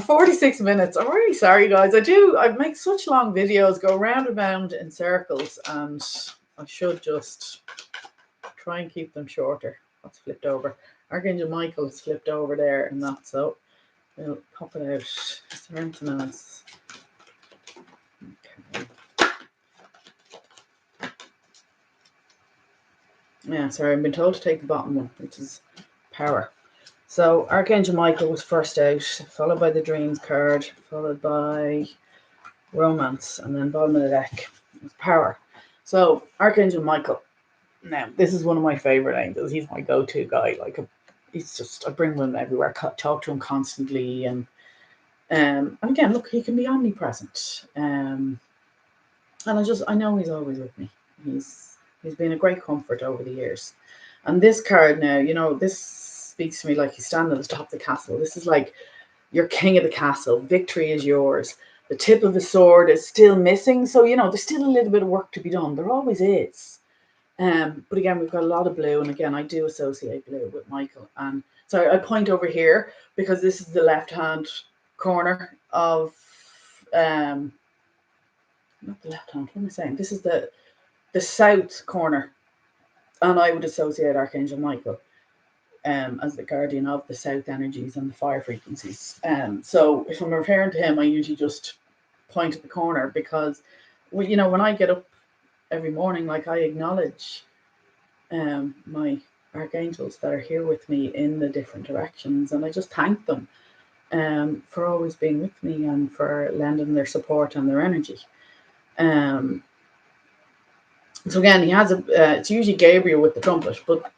46 minutes. I'm really sorry, guys. I make such long videos, go round and round in circles, and I should just try and keep them shorter. That's flipped over. Archangel Michael is flipped over there, and that's so. We'll pop it out. Is there anything else? Okay. Yeah, sorry, I've been told to take the bottom one, which is power. So Archangel Michael was first out, followed by the Dreams card, followed by Romance, and then bottom of the deck was power. So Archangel Michael. Now, this is one of my favorite angels. He's my go-to guy. He's just, I bring him everywhere, talk to him constantly, and again, look, he can be omnipresent. And I know he's always with me. He's been a great comfort over the years. And this card now, this speaks to me like he's standing at the top of the castle. This is like you're king of the castle. Victory is yours. The tip of the sword is still missing. So, there's still a little bit of work to be done. There always is. But again, we've got a lot of blue. And again, I do associate blue with Michael. And so I point over here because this is the left-hand corner of, not the left-hand, what am I saying? This is the south corner. And I would associate Archangel Michael as the guardian of the south energies and the fire frequencies. So if I'm referring to him, I usually just point at the corner because, when I get up every morning, like I acknowledge my archangels that are here with me in the different directions, and I just thank them for always being with me and for lending their support and their energy. So again, he has it's usually Gabriel with the trumpet, but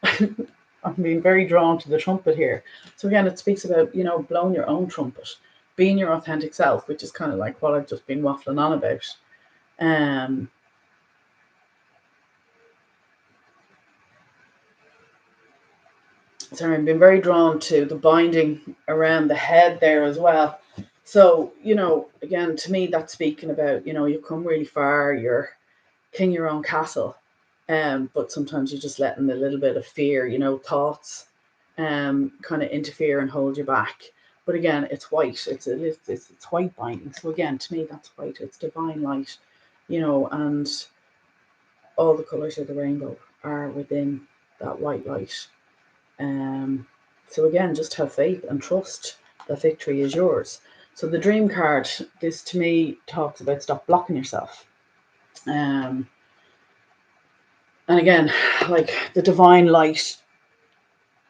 I'm being very drawn to the trumpet here. So again, it speaks about, blowing your own trumpet, being your authentic self, which is kind of like what I've just been waffling on about. Sorry, I've been very drawn to the binding around the head there as well. So, again, to me, that's speaking about, you've come really far, you're king your own castle. But sometimes you're just letting a little bit of fear, thoughts kind of interfere and hold you back. But again, it's white. It's white binding. So again, to me, that's white. It's divine light, and all the colours of the rainbow are within that white light. So again, just have faith and trust that victory is yours. So the dream card, this to me talks about stop blocking yourself. And again, like the divine light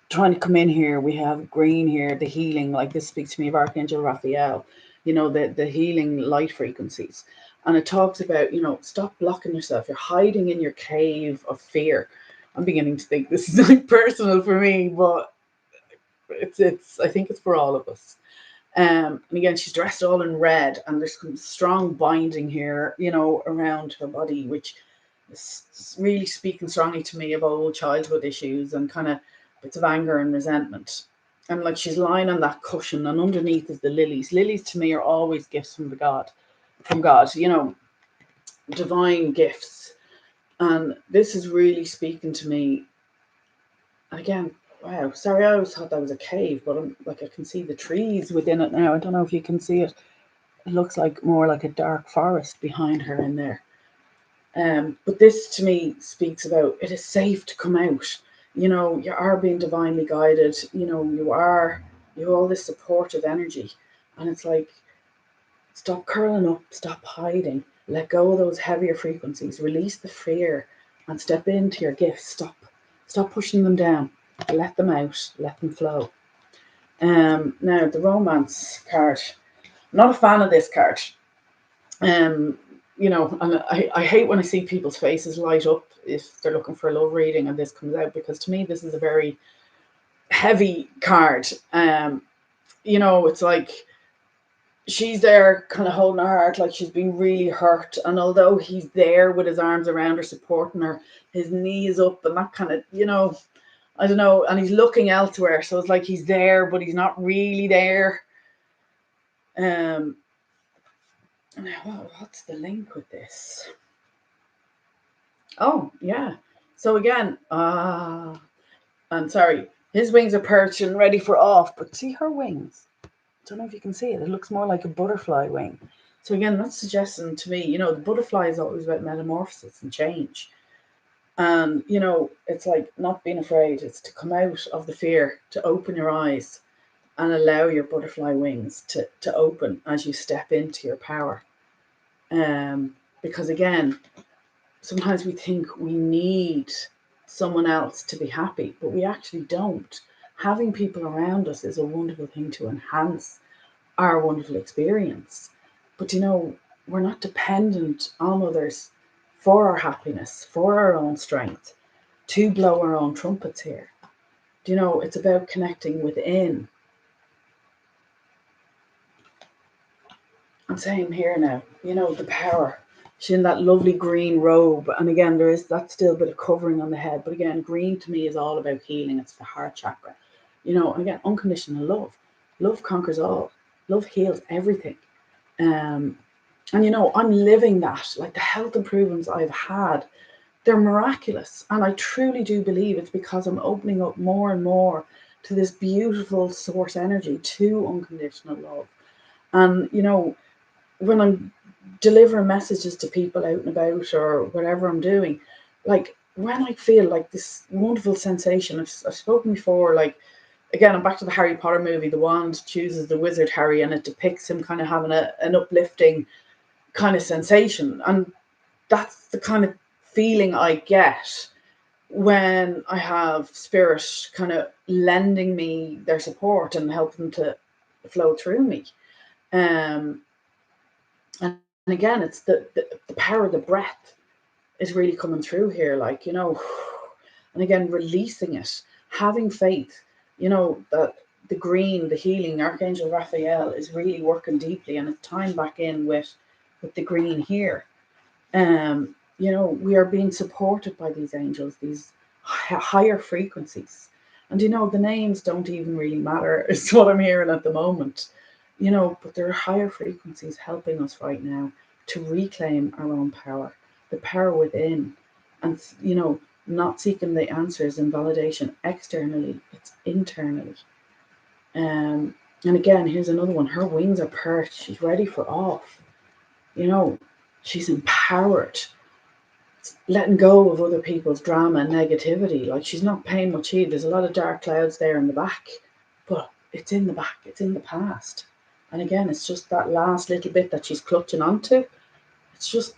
trying to come in here, we have green here, the healing, like this speaks to me of Archangel Raphael, the healing light frequencies. And it talks about, stop blocking yourself. You're hiding in your cave of fear. I'm beginning to think this is like personal for me, but it's I think it's for all of us. And again, she's dressed all in red, and there's some strong binding here, around her body, which is really speaking strongly to me of old childhood issues and kind of bits of anger and resentment. And like she's lying on that cushion, and underneath is the lilies. Lilies to me are always gifts from God, divine gifts. And this is really speaking to me. Again, wow, sorry, I always thought that was a cave, but I can see the trees within it now. I don't know if you can see it. It looks like more like a dark forest behind her in there. But this to me speaks about it is safe to come out. You are being divinely guided. You have all this supportive energy, and it's like, stop curling up, stop hiding, let go of those heavier frequencies, release the fear, and step into your gifts. Stop pushing them down. Let them out. Let them flow. Now the romance card. I'm not a fan of this card. And I hate when I see people's faces light up if they're looking for a love reading and this comes out, because to me this is a very heavy card. It's like she's there kind of holding her heart, like she's been really hurt, and although he's there with his arms around her supporting her, his knees up and that kind of, I don't know, and he's looking elsewhere, so it's like he's there but he's not really there. What's the link with this? Oh yeah, so again, I'm sorry, his wings are perched and ready for off, but see her wings, don't know if you can see it looks more like a butterfly wing. So again, that's suggesting to me, the butterfly is always about metamorphosis and change. And it's like not being afraid, it's to come out of the fear, to open your eyes and allow your butterfly wings to open as you step into your power. Because again, sometimes we think we need someone else to be happy, but we actually don't. Having people around us is a wonderful thing to enhance our wonderful experience. But we're not dependent on others for our happiness, for our own strength, to blow our own trumpets here. It's about connecting within. I'm saying here now, the power. She's in that lovely green robe. And again, there is that still bit of covering on the head. But again, green to me is all about healing. It's the heart chakra. And again, unconditional love. Love conquers all. Love heals everything. And I'm living that. Like the health improvements I've had, they're miraculous. And I truly do believe it's because I'm opening up more and more to this beautiful source energy, to unconditional love. And, when I'm delivering messages to people out and about or whatever I'm doing, like when I feel like this wonderful sensation, I've spoken before, like, again, I'm back to the Harry Potter movie. The wand chooses the wizard Harry, and it depicts him kind of having an uplifting kind of sensation. And that's the kind of feeling I get when I have spirit kind of lending me their support and helping to flow through me. And again, it's the power of the breath is really coming through here, like, and again, releasing it, having faith, that the green, the healing, Archangel Raphael is really working deeply, and it's tying back in with the green here. We are being supported by these angels, these higher frequencies. And the names don't even really matter, is what I'm hearing at the moment. But there are higher frequencies helping us right now to reclaim our own power, the power within, and not seeking the answers and validation externally, it's internally. And again, here's another one. Her wings are perched, she's ready for off. She's empowered, letting go of other people's drama and negativity. Like, she's not paying much heed. There's a lot of dark clouds there in the back, but it's in the back, it's in the past. And again, it's just that last little bit that she's clutching onto. It's just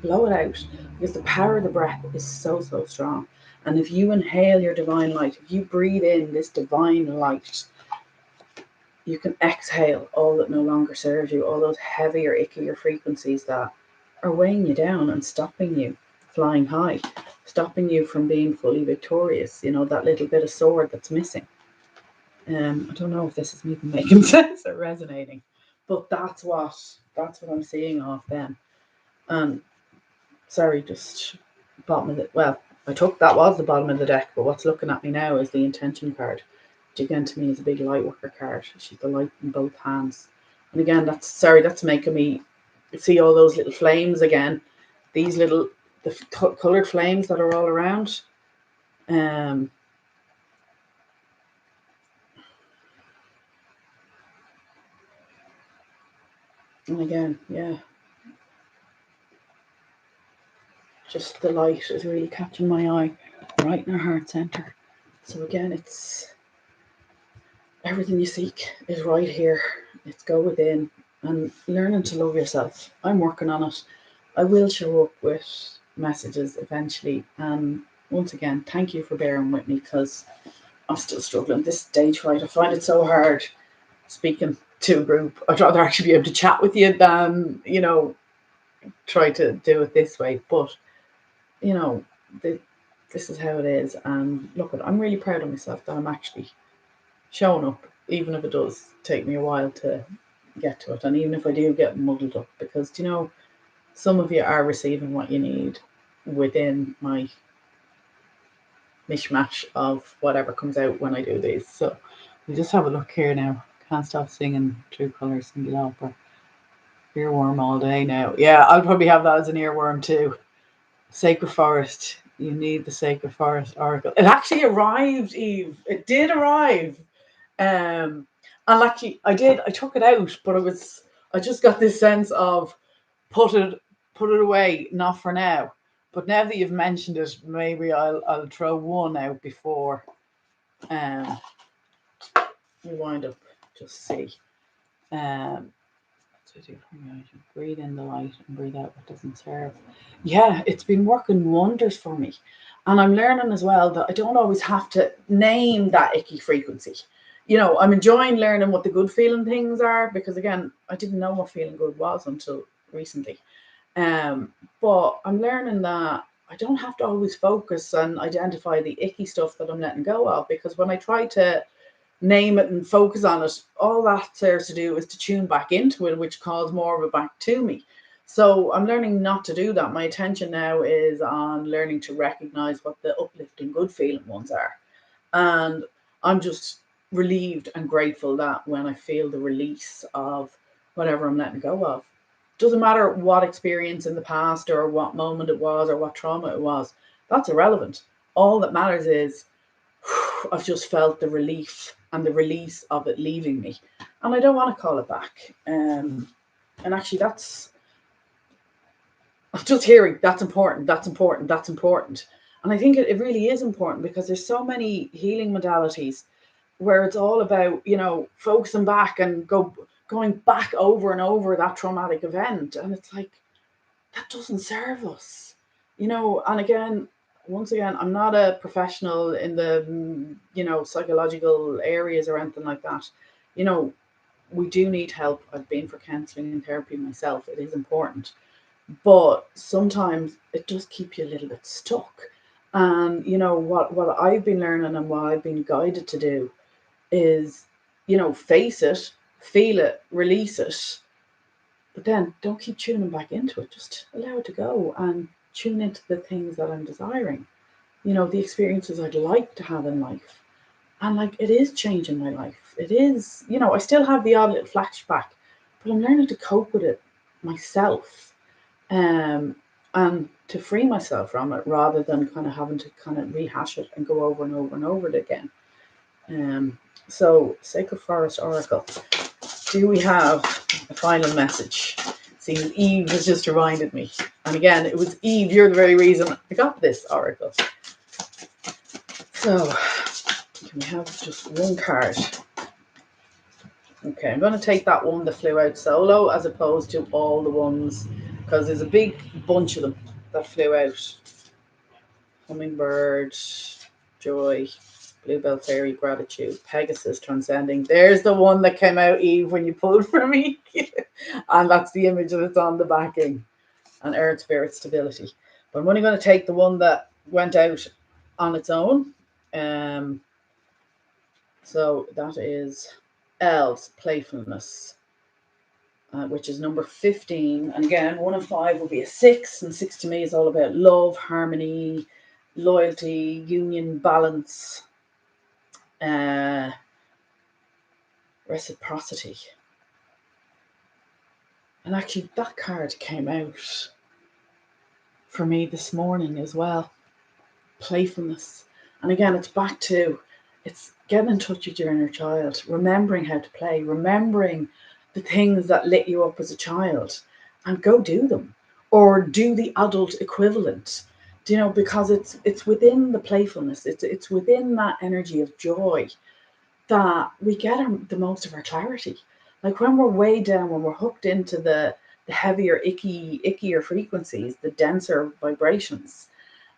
blow it out, because the power of the breath is so, so strong. And if you inhale your divine light, if you breathe in this divine light, you can exhale all that no longer serves you, all those heavier, ickier frequencies that are weighing you down and stopping you flying high, stopping you from being fully victorious, that little bit of sword that's missing. I don't know if this is even making sense or resonating, but that's what I'm seeing off them. And sorry, just bottom of the I took that was the bottom of the deck, but what's looking at me now is the intention card, which again to me is a big light worker card. She's the light in both hands. And again, that's making me see all those little flames again. These little coloured flames that are all around. And again, yeah, just the light is really catching my eye right in her heart center. So again, it's everything you seek is right here. It's go within and learning to love yourself. I'm working on it. I will show up with messages eventually. And once again, thank you for bearing with me because I'm still struggling. This stage fright, I find it so hard speaking to a group. I'd rather actually be able to chat with you than, try to do it this way. But, you know, this is how it is. And look, I'm really proud of myself that I'm actually showing up, even if it does take me a while to get to it. And even if I do get muddled up, because, some of you are receiving what you need within my mishmash of whatever comes out when I do these. So we just have a look here now. Can't stop singing True Colours Single Opera. Earworm all day now. Yeah, I'll probably have that as an earworm too. Sacred Forest. You need the Sacred Forest Oracle. It actually arrived, Eve. It did arrive. And actually, I took it out, but I just got this sense of put it away, not for now. But now that you've mentioned it, maybe I'll throw one out before we wind up. Just see. Breathe in the light and breathe out what doesn't serve. Yeah, it's been working wonders for me. And I'm learning as well that I don't always have to name that icky frequency. I'm enjoying learning what the good feeling things are because, again, I didn't know what feeling good was until recently. But I'm learning that I don't have to always focus and identify the icky stuff that I'm letting go of, because when I try to name it and focus on it, all that serves to do is to tune back into it, which calls more of it back to me. So I'm learning not to do that. My attention now is on learning to recognize what the uplifting, good feeling ones are. And I'm just relieved and grateful that when I feel the release of whatever I'm letting go of, doesn't matter what experience in the past or what moment it was or what trauma it was, that's irrelevant. All that matters is I've just felt the relief and the release of it leaving me. And I don't want to call it back. And actually, I'm just hearing that's important, that's important, that's important. And I think it really is important because there's so many healing modalities where it's all about, focusing back and going back over and over that traumatic event. And it's like, that doesn't serve us, and again, once again, I'm not a professional in the, psychological areas or anything like that. We do need help. I've been for counseling and therapy myself. It is important. But sometimes it does keep you a little bit stuck. And, what I've been learning and what I've been guided to do is, face it, feel it, release it, but then don't keep tuning back into it. Just allow it to go and tune into the things that I'm desiring. The experiences I'd like to have in life. And like, it is changing my life. It is, I still have the odd little flashback, but I'm learning to cope with it myself. And to free myself from it rather than kind of having to kind of rehash it and go over and over and over it again. So Sacred Forest Oracle. Do we have a final message? See, Eve has just reminded me. And again, it was Eve, you're the very reason I got this oracle. So, can we have just one card? Okay, I'm going to take that one that flew out solo as opposed to all the ones, because there's a big bunch of them that flew out. Hummingbird, Joy, Bluebell Fairy, Gratitude, Pegasus, Transcending. There's the one that came out, Eve, when you pulled for me. And that's the image that's on the backing. And Earth, Spirit, Stability. But I'm only going to take the one that went out on its own. So that is elves, playfulness, which is number 15. And again, 1 and 5 will be a 6. And 6 to me is all about love, harmony, loyalty, union, balance, uh, reciprocity. And actually, that card came out for me this morning as well. Playfulness. And again, it's back to, it's getting in touch with your inner child, remembering how to play, remembering the things that lit you up as a child, and go do them, or do the adult equivalent. Do you know, because it's within the playfulness, it's within that energy of joy that we get the most of our clarity. Like when we're way down, when we're hooked into the heavier, ickier frequencies, the denser vibrations,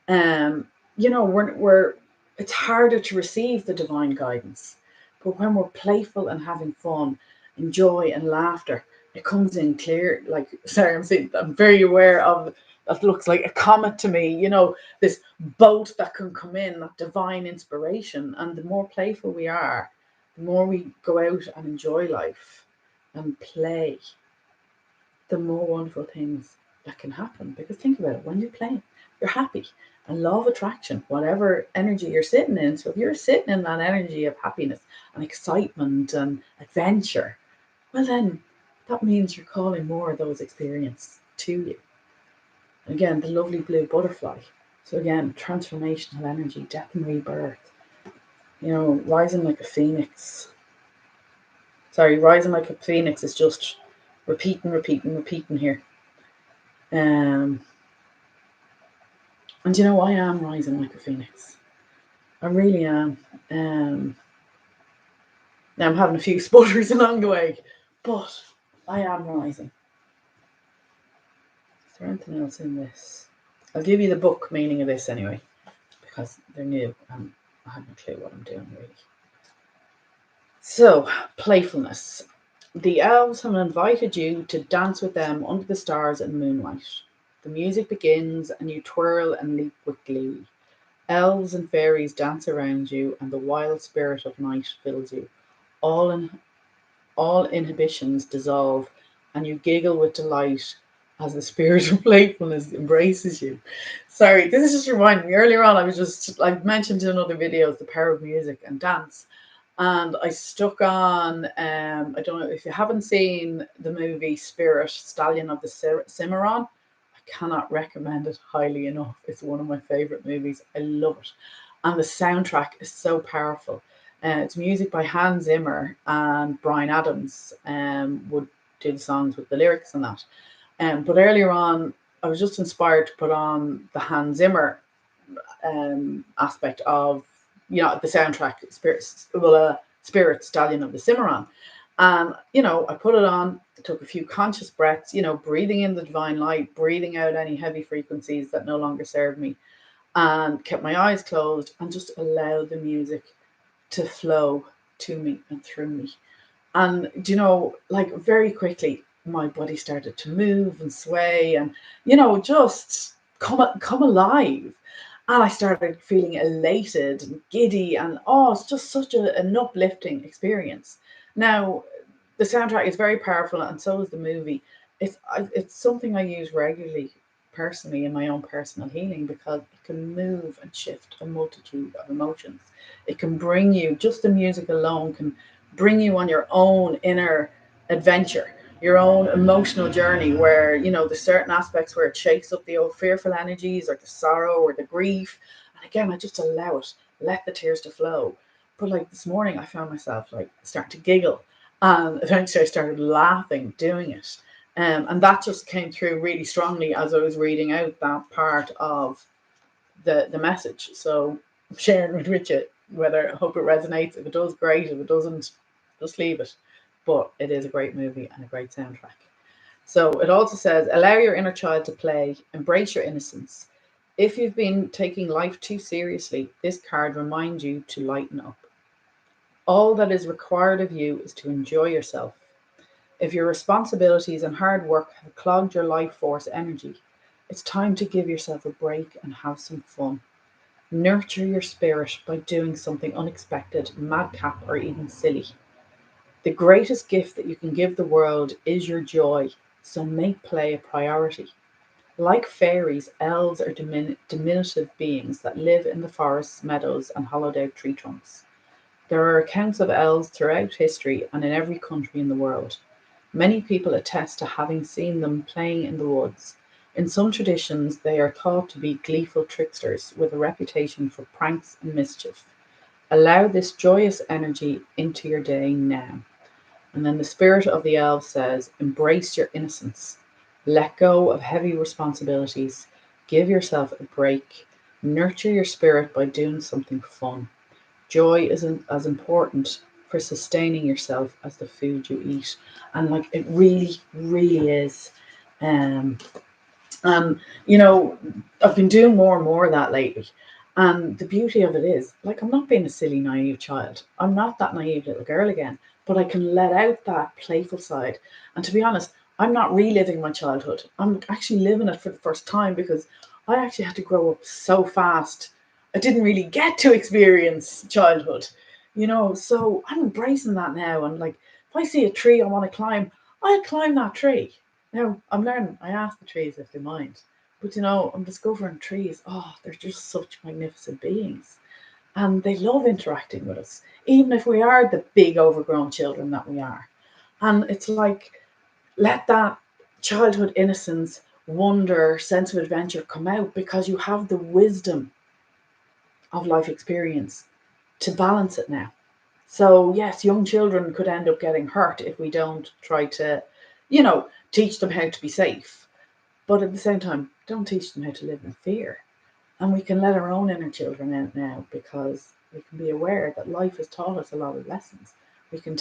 um, we're it's harder to receive the divine guidance. But when we're playful and having fun, and joy and laughter, it comes in clear. Like, sorry, I'm very aware of that. Looks like a comet to me. This boat that can come in, that divine inspiration. And the more playful we are, the more we go out and enjoy life and play, the more wonderful things that can happen. Because think about it, when you're playing, you're happy. And law of attraction, whatever energy you're sitting in. So if you're sitting in that energy of happiness and excitement and adventure, well then that means you're calling more of those experiences to you. Again, the lovely blue butterfly. So again, transformational energy, death and rebirth. Rising like a phoenix. Sorry, rising like a phoenix is just repeating here. And I am rising like a phoenix. I really am. Now I'm having a few sputters along the way, but I am rising. Is there anything else in this? I'll give you the book meaning of this anyway, because they're new and I have no clue what I'm doing really. So, playfulness. The elves have invited you to dance with them under the stars and moonlight. The music begins and you twirl and leap with glee. Elves and fairies dance around you, and the wild spirit of night fills you. All inhibitions dissolve, and you giggle with delight as the spirit of playfulness embraces you. Sorry, this is just reminding me. Earlier on, I mentioned in other videos the power of music and dance, and I stuck on. I don't know if you haven't seen the movie Spirit, Stallion of the Cimarron. Cannot recommend it highly enough. It's one of my favorite movies. I love it. And the soundtrack is so powerful. It's music by Hans Zimmer, and Bryan Adams would do the songs with the lyrics and that. But earlier on, I was just inspired to put on the Hans Zimmer aspect of the soundtrack, Spirit, Stallion of the Cimarron. And I put it on, took a few conscious breaths, breathing in the divine light, breathing out any heavy frequencies that no longer serve me, and kept my eyes closed and just allowed the music to flow to me and through me. And like very quickly my body started to move and sway and just come alive. And I started feeling elated and giddy, and it's just such an uplifting experience. Now, the soundtrack is very powerful, and so is the movie. It's something I use regularly, personally, in my own personal healing, because it can move and shift a multitude of emotions. It can bring you, just the music alone can bring you on your own inner adventure, your own emotional journey, where there's certain aspects where it shakes up the old fearful energies or the sorrow or the grief. And again, I just allow it, let the tears to flow. But like this morning, I found myself like starting to giggle, and eventually I started laughing doing it. And that just came through really strongly as I was reading out that part of the message. So I'm sharing it with you, whether I hope it resonates. If it does, great. If it doesn't, just leave it. But it is a great movie and a great soundtrack. So it also says, allow your inner child to play, embrace your innocence. If you've been taking life too seriously, this card reminds you to lighten up. All that is required of you is to enjoy yourself. If your responsibilities and hard work have clogged your life force energy, it's time to give yourself a break and have some fun. Nurture your spirit by doing something unexpected, madcap, or even silly. The greatest gift that you can give the world is your joy, so make play a priority. Like fairies, elves are diminutive beings that live in the forests, meadows, and hollowed out tree trunks. There are accounts of elves throughout history and in every country in the world. Many people attest to having seen them playing in the woods. In some traditions, they are thought to be gleeful tricksters with a reputation for pranks and mischief. Allow this joyous energy into your day now. And then the spirit of the elves says, embrace your innocence. Let go of heavy responsibilities. Give yourself a break. Nurture your spirit by doing something fun. Joy isn't as important for sustaining yourself as the food you eat. And like it really, really is. Um, and you know, I've been doing more and more of that lately. And the beauty of it is, like, I'm not being a silly, naive child. I'm not that naive little girl again, but I can let out that playful side. And to be honest, I'm not reliving my childhood. I'm actually living it for the first time because I actually had to grow up so fast. I didn't really get to experience childhood, you know. So I'm embracing that now. And like, if I see a tree I want to climb, I'll climb that tree. Now I'm learning. I ask the trees if they mind. But you know, I'm discovering trees, oh, they're just such magnificent beings. And they love interacting with us, even if we are the big overgrown children that we are. And it's like, let that childhood innocence, wonder, sense of adventure come out because you have the wisdom of life experience to balance it now. So, yes, young children could end up getting hurt if we don't try to, teach them how to be safe. But at the same time, don't teach them how to live in fear. And we can let our own inner children out now because we can be aware that life has taught us a lot of lessons. We can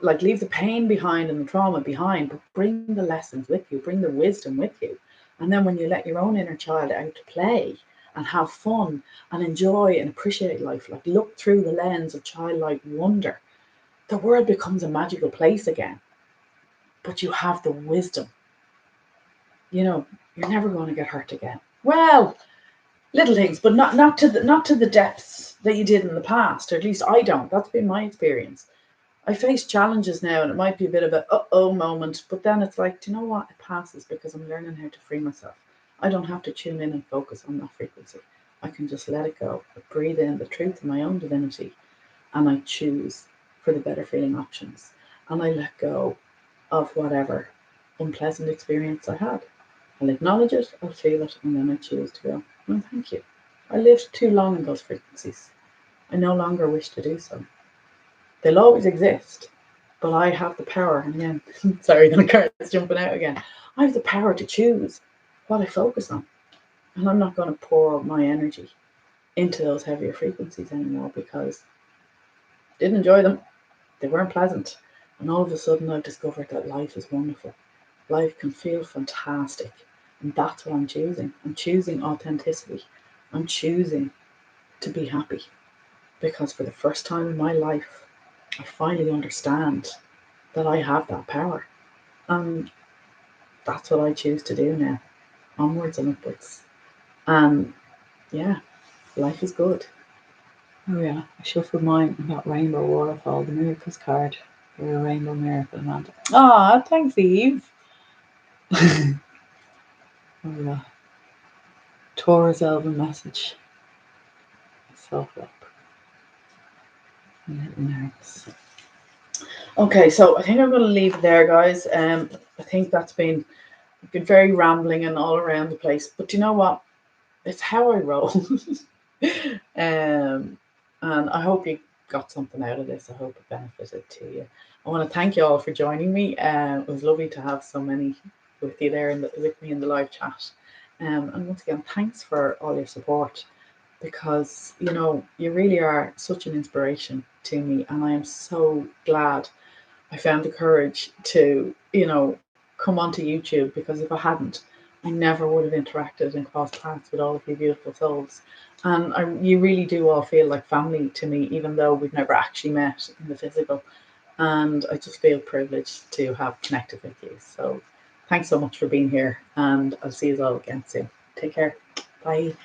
leave the pain behind and the trauma behind, but bring the lessons with you, bring the wisdom with you. And then when you let your own inner child out to play and have fun and enjoy and appreciate life, like look through the lens of childlike wonder, the world becomes a magical place again. But you have the wisdom. You're never going to get hurt again. Well, little things, but not to the depths that you did in the past, or at least I don't. That's been my experience. I face challenges now, and it might be a bit of a uh-oh moment, but then it's like, do you know what? It passes because I'm learning how to free myself. I don't have to tune in and focus on that frequency. I can just let it go. I breathe in the truth of my own divinity, and I choose for the better feeling options. And I let go of whatever unpleasant experience I had. I'll acknowledge it, I'll feel it, and then I choose to go, no, thank you. I lived too long in those frequencies. I no longer wish to do so. They'll always exist, but I have the power. And again, sorry, the car's jumping out again. I have the power to choose what I focus on. And I'm not going to pour my energy into those heavier frequencies anymore because I didn't enjoy them. They weren't pleasant. And all of a sudden, I've discovered that life is wonderful. Life can feel fantastic. And that's what I'm choosing. I'm choosing authenticity. I'm choosing to be happy because for the first time in my life, I finally understand that I have that power. And that's what I choose to do now. Onwards and upwards. And yeah, life is good. Oh yeah, I shuffled mine and got Rainbow Waterfall, the Miracles card for a Rainbow Miracle. And thanks, Eve. Oh yeah. Taurus Elven message. Self up. Nervous. Okay, so I think I'm going to leave it there, guys. I think that's been very rambling and all around the place. But you know what? It's how I roll. And I hope you got something out of this. I hope it benefited to you. I want to thank you all for joining me. It was lovely to have so many with you there with me in the live chat. And once again, thanks for all your support because you really are such an inspiration to me, and I am so glad I found the courage to come onto YouTube, because if I hadn't, I never would have interacted and crossed paths with all of you beautiful souls. And you really do all feel like family to me, even though we've never actually met in the physical. And I just feel privileged to have connected with you. So thanks so much for being here, and I'll see you all again soon. Take care. Bye.